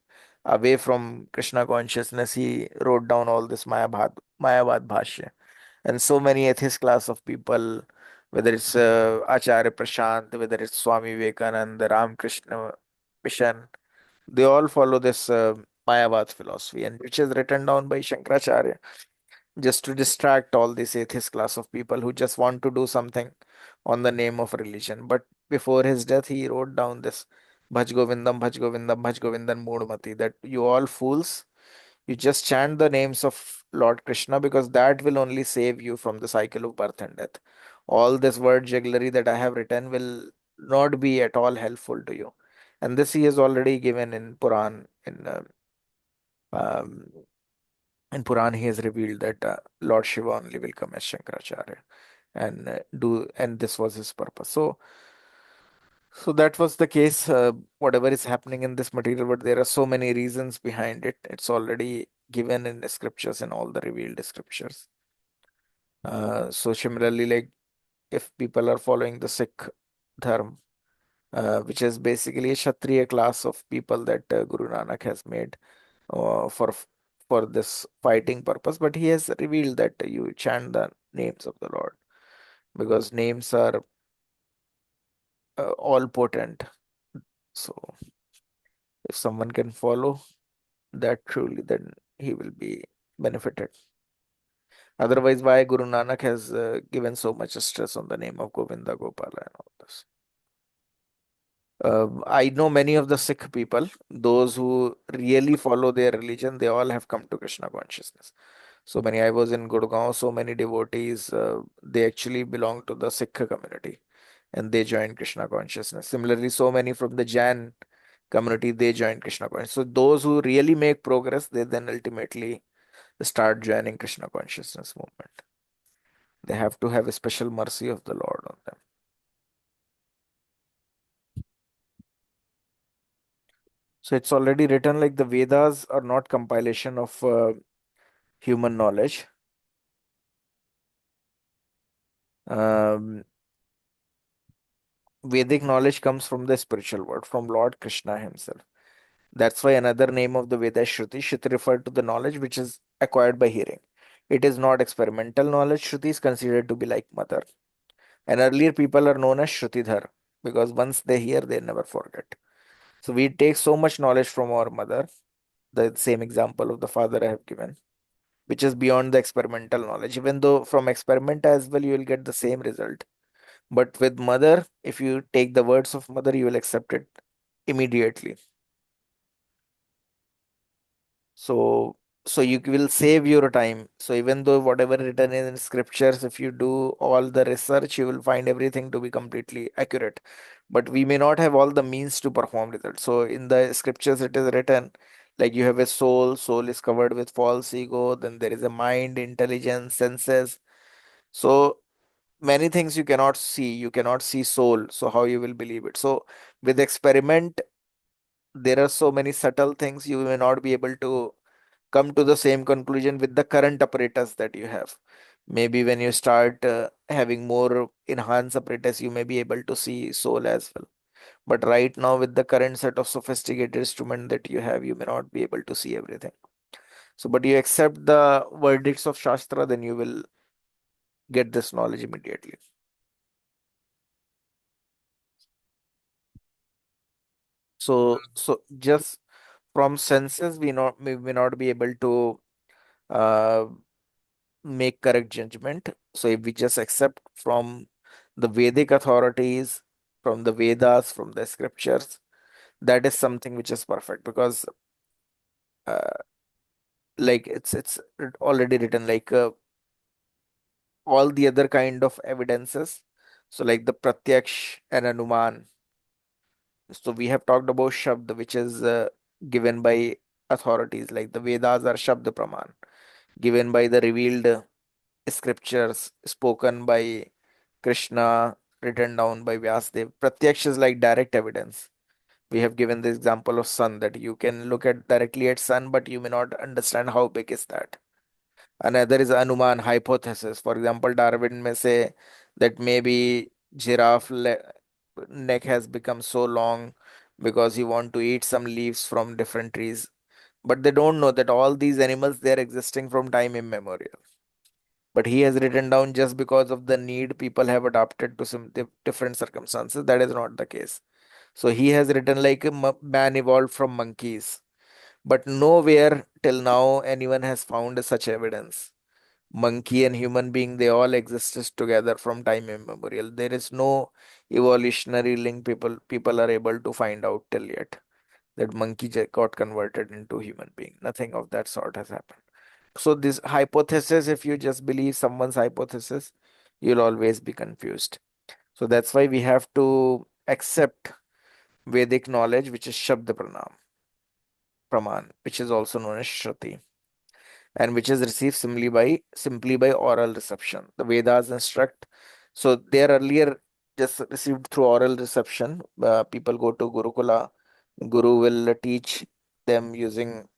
away from Krishna consciousness, he wrote down all this Mayavad Bhashya. And so many atheist class of people, whether it's Acharya Prashant, whether it's Swami Vivekananda, Ramakrishna Mission, they all follow this Mayavad philosophy, and which is written down by Shankaracharya just to distract all this atheist class of people who just want to do something on the name of religion. But before his death, he wrote down this Bhaj Govindam, Bhaj Govindam, Bhaj Govindam Moodmati, that you all fools, you just chant the names of Lord Krishna, because that will only save you from the cycle of birth and death. All this word jugglery that I have written will not be at all helpful to you. And this he has already given in Puran, um, in Puran, he has revealed that Lord Shiva only will come as Shankaracharya and and this was his purpose. So that was the case. Whatever is happening in this material, but there are so many reasons behind it. It's already given in the scriptures and all the revealed scriptures. So similarly, like if people are following the Sikh dharma, which is basically a Kshatriya class of people that Guru Nanak has made for this fighting purpose. But he has revealed that you chant the names of the Lord because names are all potent. So if someone can follow that truly, then he will be benefited. Otherwise, why Guru Nanak has given so much stress on the name of Govinda, Gopala, and all this? I know many of the Sikh people, those who really follow their religion, they all have come to Krishna consciousness. So many, I was in Gurgaon, so many devotees, they actually belong to the Sikh community and they join Krishna consciousness. Similarly, so many from the Jain community, they join Krishna consciousness. So those who really make progress, they then ultimately start joining Krishna consciousness movement. They have to have a special mercy of the Lord on them. So it's already written like the Vedas are not compilation of human knowledge. Um, Vedic knowledge comes from the spiritual world, from Lord Krishna himself. That's why another name of the Veda is Shruti. Shruti referred to the knowledge which is acquired by hearing. It is not experimental knowledge. Shruti is considered to be like mother. And earlier people are known as Shrutidhar because once they hear, they never forget. So we take so much knowledge from our mother, the same example of the father I have given, which is beyond the experimental knowledge. Even though from experiment as well, you will get the same result. But with mother, if you take the words of mother, you will accept it immediately. So, so you will save your time. So even though whatever written in scriptures, if you do all the research, you will find everything to be completely accurate. But we may not have all the means to perform results. So in the scriptures, it is written like you have a soul, soul is covered with false ego, then there is a mind, intelligence, senses. So many things you cannot see. You cannot see soul. So how you will believe it? So with experiment, there are so many subtle things you may not be able to come to the same conclusion with the current apparatus that you have. Maybe when you start having more enhanced apparatus, you may be able to see soul as well. But right now, with the current set of sophisticated instrument that you have, you may not be able to see everything. So, but you accept the verdicts of Shastra, then you will get this knowledge immediately. So just from senses, we may not be able to uh, make correct judgment. So if we just accept from the Vedic authorities, from the Vedas, from the scriptures, that is something which is perfect because uh, like it's already written like all the other kind of evidences. So like the Pratyaksh and Anuman. So we have talked about Shabd, which is given by authorities like the Vedas are Shabd Praman, given by the revealed scriptures spoken by Krishna, written down by Vyasdev. Pratyaksh is like direct evidence. We have given the example of sun that you can look at directly at sun, but you may not understand how big is that. Another is Anuman hypothesis. For example, Darwin may say that maybe neck has become so long because he want to eat some leaves from different trees. But they don't know that all these animals they are existing from time immemorial. But he has written down just because of the need people have adapted to some different circumstances. That is not the case. So he has written like man evolved from monkeys, but nowhere till now anyone has found such evidence. Monkey and human being, they all existed together from time immemorial. There is no evolutionary link people are able to find out till yet that monkey got converted into human being. Nothing of that sort has happened. So this hypothesis, if you just believe someone's hypothesis, you'll always be confused. So that's why we have to accept Vedic knowledge, which is Shabda Praman, which is also known as Shruti, and which is received simply by oral reception. The Vedas instruct. So they are earlier just received through oral reception. People go to Gurukula. Guru will teach them using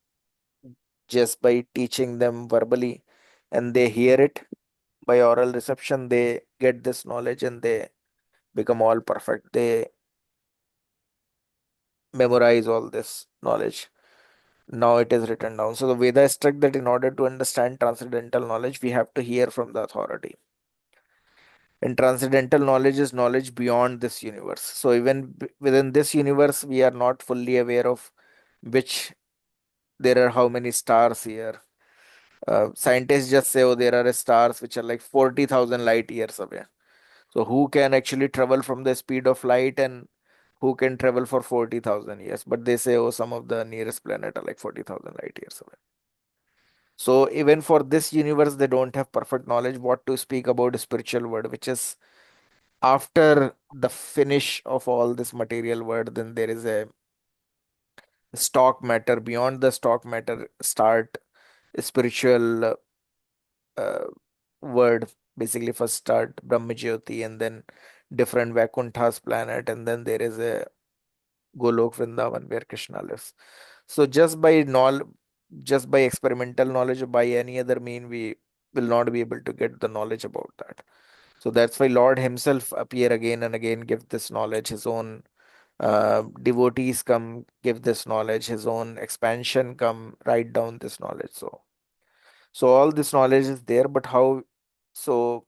just by teaching them verbally, and they hear it by oral reception. They get this knowledge and they become all perfect. They memorize all this knowledge. Now it is written down. So the Veda instruct that in order to understand transcendental knowledge, we have to hear from the authority. And transcendental knowledge is knowledge beyond this universe. So even within this universe, we are not fully aware of which there are how many stars here. Scientists just say, oh, there are stars which are like 40,000 light years away. So who can actually travel from the speed of light and who can travel for 40,000 years? But they say, oh, some of the nearest planet are like 40,000 light years away. So even for this universe, they don't have perfect knowledge. What to speak about spiritual world, which is after the finish of all this material world, then there is a stock matter. Beyond the stock matter, start spiritual uh, word. Basically, first start Brahmajyoti and then different Vaikuntha's planet, and then there is a Golok Vrindavan where Krishna lives. So just by experimental knowledge or by any other mean, we will not be able to get the knowledge about that. So that's why Lord Himself appear again and again, give this knowledge. His own devotees come, give this knowledge. His own expansion come, write down this knowledge. So all this knowledge is there, but so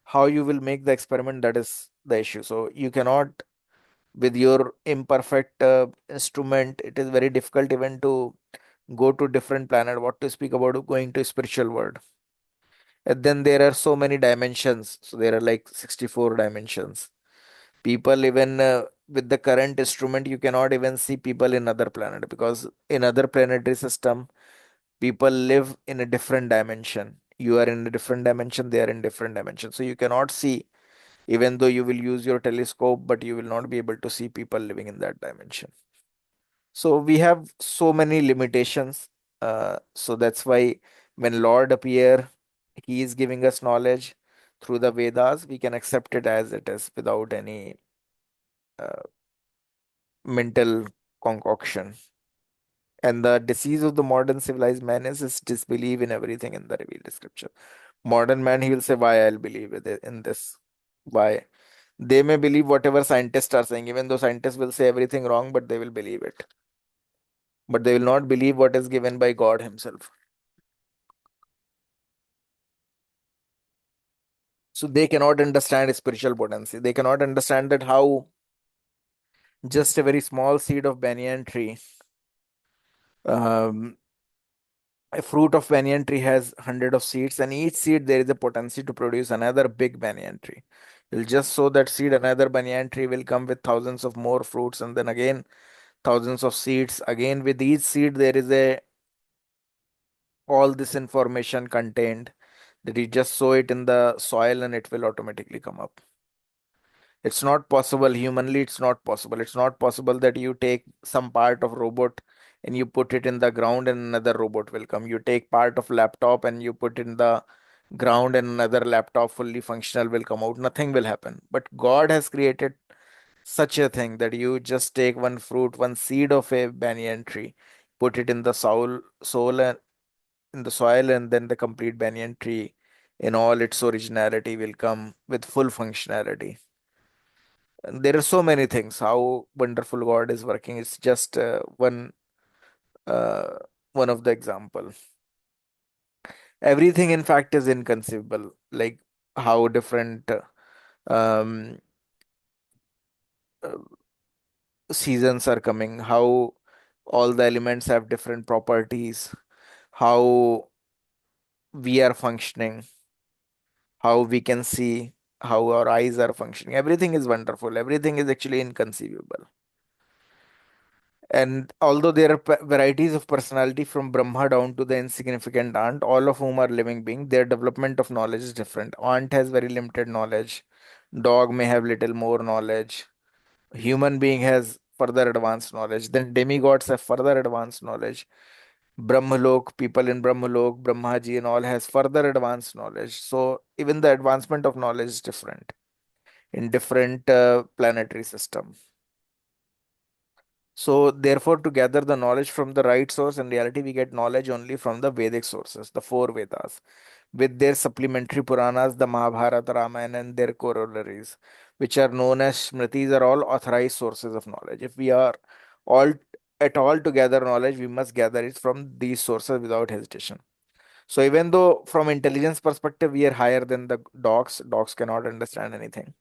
how you will make the experiment, that is the issue. So you cannot with your imperfect instrument, it is very difficult even to go to different planet, what to speak about going to spiritual world. And then there are so many dimensions, so there are like 64 dimensions. People even with the current instrument, you cannot even see people in other planet, because in other planetary system, people live in a different dimension. You are in a different dimension, they are in different dimension, so you cannot see, even though you will use your telescope, but you will not be able to see people living in that dimension. So we have so many limitations. So that's why when Lord appear, He is giving us knowledge through the Vedas. We can accept it as it is without any uh, mental concoction. And the disease of the modern civilized man is disbelief in everything in the revealed scripture. Modern man, he will say, why I'll believe in this? Why? They may believe whatever scientists are saying, even though scientists will say everything wrong, but they will believe it. But they will not believe what is given by God Himself. So they cannot understand spiritual potency. They cannot understand that how just a very small seed of banyan tree, um, a fruit of banyan tree has 100 of seeds, and each seed there is a potency to produce another big banyan tree. You'll just sow that seed, another banyan tree will come with thousands of more fruits, and then again thousands of seeds. Again, with each seed, there is a all this information contained, that you just sow it in the soil and it will automatically come up. It's not possible humanly, it's not possible. It's not possible that you take some part of robot and you put it in the ground and another robot will come. You take part of laptop and you put in the ground and another laptop fully functional will come out. Nothing will happen. But God has created such a thing that you just take one fruit, one seed of a banyan tree, put it in the soul and in the soil, and then the complete banyan tree in all its originality will come with full functionality. And there are so many things how wonderful God is working. It's just uh, one of the example. Everything, in fact, is inconceivable. Like how different um, uh, seasons are coming, how all the elements have different properties, how we are functioning, how we can see, how our eyes are functioning. Everything is wonderful. Everything is actually inconceivable. And although there are varieties of personality from Brahma down to the insignificant ant, all of whom are living beings, their development of knowledge is different. Ant has very limited knowledge. Dog may have little more knowledge. Human being has further advanced knowledge. Then demigods have further advanced knowledge. Brahmalok, people in Brahmalok, Brahmaji and all has further advanced knowledge. So even the advancement of knowledge is different in different planetary system. So therefore, to gather the knowledge from the right source, in reality, we get knowledge only from the Vedic sources, the four Vedas. with their supplementary Puranas, the Mahabharata, Ramayana, and their corollaries, which are known as Smritis, are all authorized sources of knowledge. If we are all at all to gather knowledge, we must gather it from these sources without hesitation. So even though from intelligence perspective we are higher than the dogs cannot understand anything.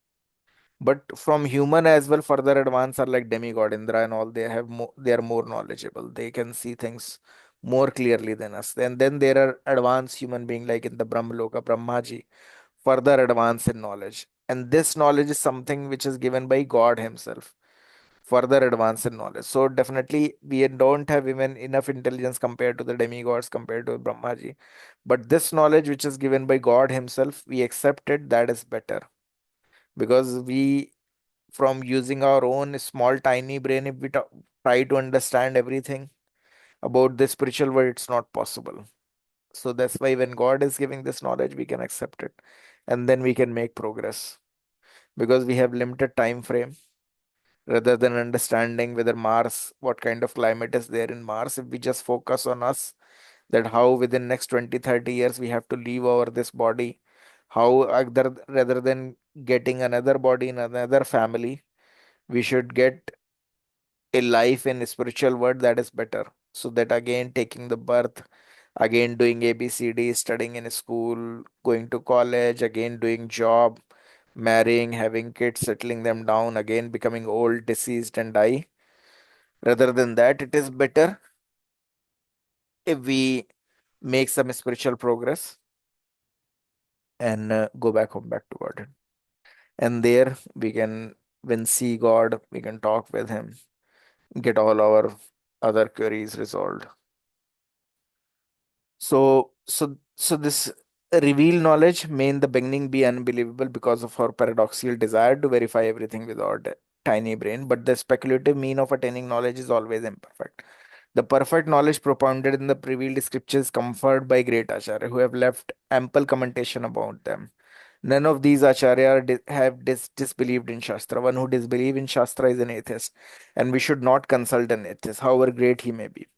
But from human as well, further advanced are like demigod Indra and all. They have more, they are more knowledgeable. They can see things more clearly than us. And then there are advanced human being like in the Brahmaloka, Brahmaji, further advanced in knowledge. And this knowledge is something which is given by God Himself, further advanced in knowledge. So definitely we don't have even enough intelligence compared to the demigods, compared to Brahmaji. But this knowledge which is given by God Himself, we accept it, that is better. Because we, from using our own small tiny brain, if we try to understand everything about the spiritual world, it's not possible. So that's why when God is giving this knowledge, we can accept it, and then we can make progress, because we have limited time frame. Rather than understanding whether Mars, what kind of climate is there in Mars, if we just focus on us, that how within next 20-30 years we have to leave over this body, how other, rather than getting another body in another family, we should get a life in spiritual world, that is better. So that again taking the birth, again doing ABCD, studying in school, going to college, again doing job, marrying, having kids, settling them down, again becoming old, deceased, and die. Rather than that, it is better if we make some spiritual progress and go back home, back to God. And there we can, when see God, we can talk with Him, get all our other queries resolved. So this revealed knowledge may in the beginning be unbelievable because of our paradoxical desire to verify everything with our tiny brain, but the speculative mean of attaining knowledge is always imperfect. The perfect knowledge propounded in the revealed scriptures conferred by great Acharya who have left ample commentation about them. None of these Acharya have disbelieved in Shastra. One who disbelieves in Shastra is an atheist, and we should not consult an atheist, however great he may be.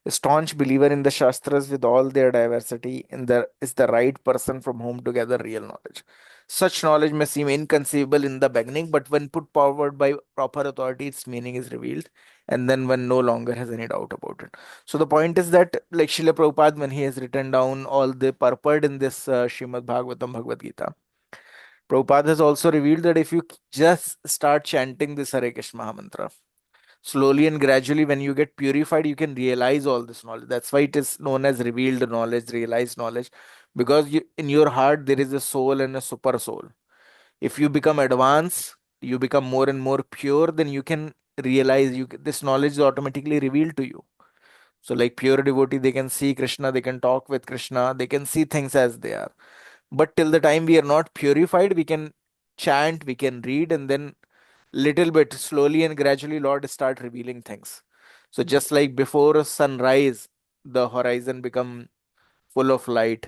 A staunch believer in the Shastras with all their diversity is the right person from whom to gather real knowledge. Such knowledge may seem inconceivable in the beginning, but when put forward by proper authority, its meaning is revealed, and then one no longer has any doubt about it. So the point is that, like Srila Prabhupada, when he has written down all the purport in this Srimad Bhagavatam, Bhagavad Gita, Prabhupada has also revealed that if you just start chanting this Hare Krishna Maha Mantra, slowly and gradually, when you get purified, you can realize all this knowledge. That's why it is known as revealed knowledge, realized knowledge, because in your heart there is a soul and a super soul. If you become advanced, you become more and more pure, then you can realize, this knowledge is automatically revealed to you. So like pure devotee, they can see Krishna, they can talk with Krishna, they can see things as they are. But till the time we are not purified, we can chant, we can read, and then little bit slowly and gradually Lord start revealing things. So just like before sunrise, the horizon become full of light,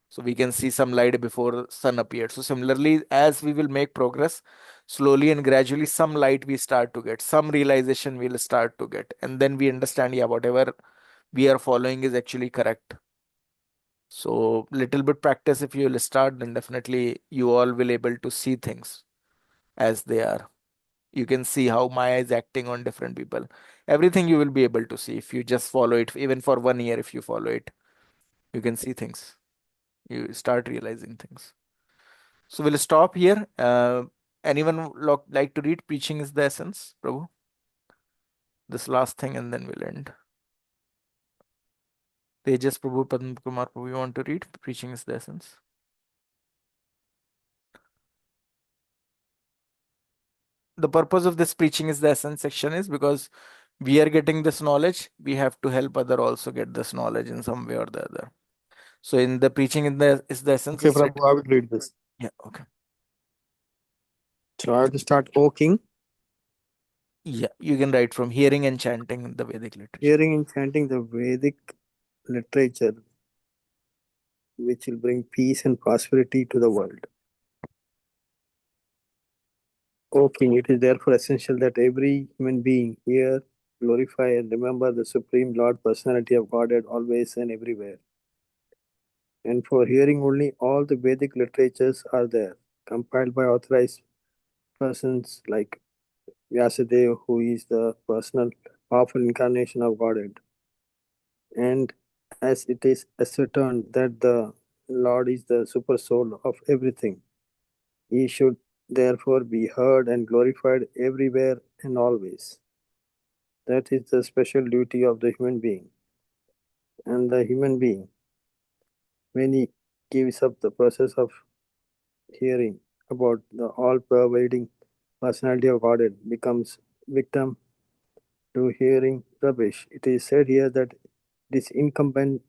so we can see some light before sun appeared. So similarly, as we will make progress, slowly and gradually some light we start to get, some realization we'll start to get, and then we understand, yeah, whatever we are following is actually correct. So little bit practice if you will start, then definitely you all will able to see things as they are. You can see how Maya is acting on different people. Everything you will be able to see if you just follow it. Even for 1 year, if you follow it, you can see things. You start realizing things. So we'll stop here. Anyone like to read? Preaching is the essence, Prabhu. This last thing, and then we'll end. Tejas Prabhu, Padma Kumar Prabhu, you want to read? Preaching is the essence. The purpose of this preaching is the essence section is because we are getting this knowledge. We have to help other also get this knowledge in some way or the other. So in the preaching is the essence Okay, is written. Prabhu, I will read this. Yeah, okay. So I have to start. O King, Yeah, you can write from hearing and chanting in the Vedic literature. hearing and chanting the Vedic literature, which will bring peace and prosperity to the world. O King, it is therefore essential that every human being hear, glorify, and remember the Supreme Lord Personality of Godhead always and everywhere. And for hearing only, all the Vedic literatures are there, compiled by authorized persons like Vyasadeva, who is the personal, powerful incarnation of Godhead. And as it is ascertained that the Lord is the super soul of everything, he should therefore be heard and glorified everywhere and always. That is the special duty of the human being. And the human being, when he gives up the process of hearing about the all pervading personality of Godhead, becomes victim to hearing rubbish. It is said here that it is incumbent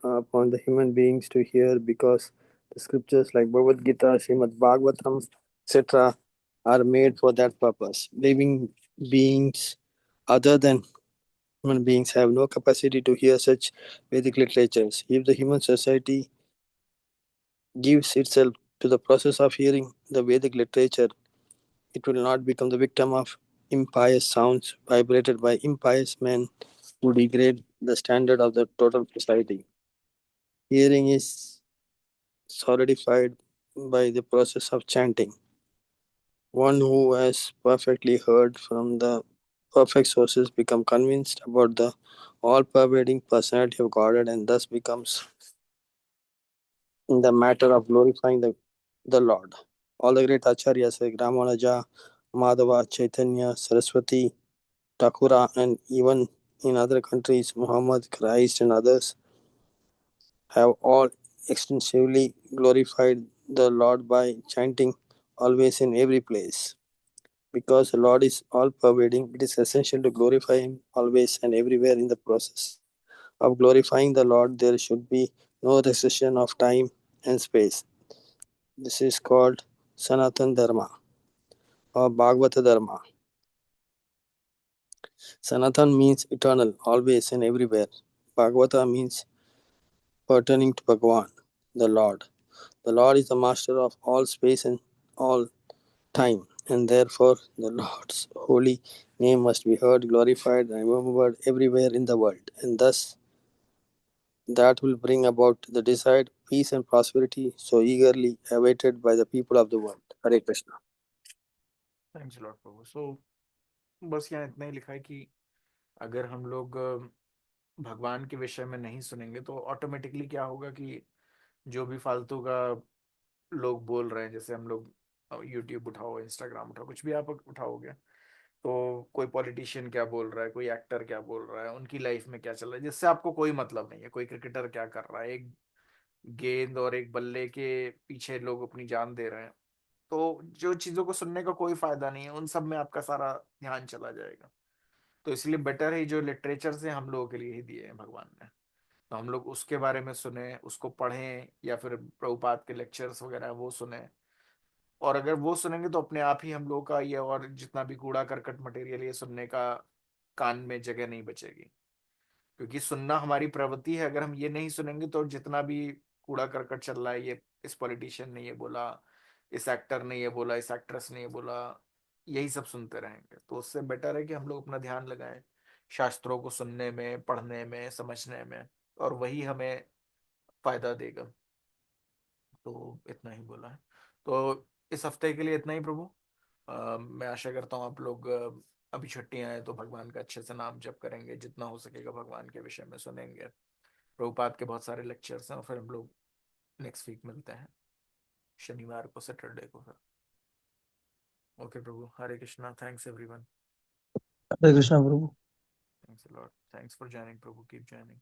upon the human beings to hear because the scriptures like Bhagavad Gita, Srimad Bhagavatam, etc., are made for that purpose. Living beings other than human beings have no capacity to hear such Vedic literatures. If the human society gives itself to the process of hearing the Vedic literature, it will not become the victim of impious sounds vibrated by impious men who degrade the standard of the total society. Hearing is solidified by the process of chanting. One who has perfectly heard from the perfect sources become convinced about the all-pervading personality of Godhead and thus becomes in the matter of glorifying the Lord. All the great acharyas like Ramanuja, Madhava, Chaitanya, Saraswati, Thakura, and even in other countries, Muhammad, Christ, and others have all extensively glorified the Lord by chanting always in every place. Because the Lord is all pervading, it is essential to glorify Him always and everywhere in the process. Of glorifying the Lord, there should be no restriction of time and space. This is called Sanatan Dharma or Bhagavata Dharma. Sanatan means eternal, always and everywhere. Bhagavata means pertaining to Bhagavan, the Lord. The Lord is the master of all space and all time, and therefore the Lord's holy name must be heard, glorified, and remembered everywhere in the world, and thus that will bring about the desired peace and prosperity so eagerly awaited by the people of the world. Hare Krishna. Thanks lot प्रभु। So बस यहाँ इतना ही लिखा है कि अगर हम लोग भगवान के विषय में नहीं सुनेंगे तो ऑटोमेटिकली क्या होगा कि जो भी फालतू का लोग बोल रहे हैं, जैसे हम लोग यूट्यूब उठाओ, इंस्टाग्राम उठाओ, कुछ भी आप उठाओगे तो कोई पॉलिटिशियन क्या बोल रहा है, कोई एक्टर क्या बोल रहा है, उनकी लाइफ में क्या चल रहा है, जिससे आपको कोई मतलब नहीं है। कोई क्रिकेटर क्या कर रहा है, एक गेंद और एक बल्ले के पीछे लोग अपनी जान दे रहे हैं, तो जो चीजों को सुनने का कोई फायदा नहीं है, उन सब में आपका सारा ध्यान चला जाएगा। तो इसलिए बेटर है जो लिटरेचर से हम लोगों के लिए ही दिए हैं भगवान ने, तो हम लोग उसके बारे में सुने, उसको पढ़ें, या फिर प्रभुपाद के लेक्चर्स वगैरह वो सुने। और अगर वो सुनेंगे तो अपने आप ही हम लोग का ये और जितना भी कूड़ा करकट मटेरियल ये सुनने का कान में जगह नहीं बचेगी, क्योंकि सुनना हमारी प्रवृत्ति है। अगर हम ये नहीं सुनेंगे तो जितना भी कूड़ा करकट चल रहा है, ये इस पॉलिटिशियन ने ये बोला, इस एक्टर ने ये बोला, इस एक्ट्रेस ने ये बोला, यही सब सुनते रहेंगे। तो उससे बेटर है कि हम लोग अपना ध्यान लगाएं शास्त्रों को सुनने में, पढ़ने में, समझने में, और वही हमें फायदा देगा। तो इतना ही बोला है। तो इस हफ्ते के लिए इतना ही प्रभु। मैं आशा करता हूँ आप लोग अभी छुट्टियां हैं तो भगवान का अच्छे से नाम जप करेंगे, जितना हो सकेगा भगवान के विषय में सुनेंगे। प्रभुपाद के बहुत सारे लेक्चर्स हैं, और फिर हम लोग नेक्स्ट वीक मिलते हैं, शनिवार को, सैटरडे को फिर। Okay Prabhu, Hare Krishna, thanks everyone. Hare Krishna, Prabhu. Thanks a lot, thanks for joining Prabhu, keep joining.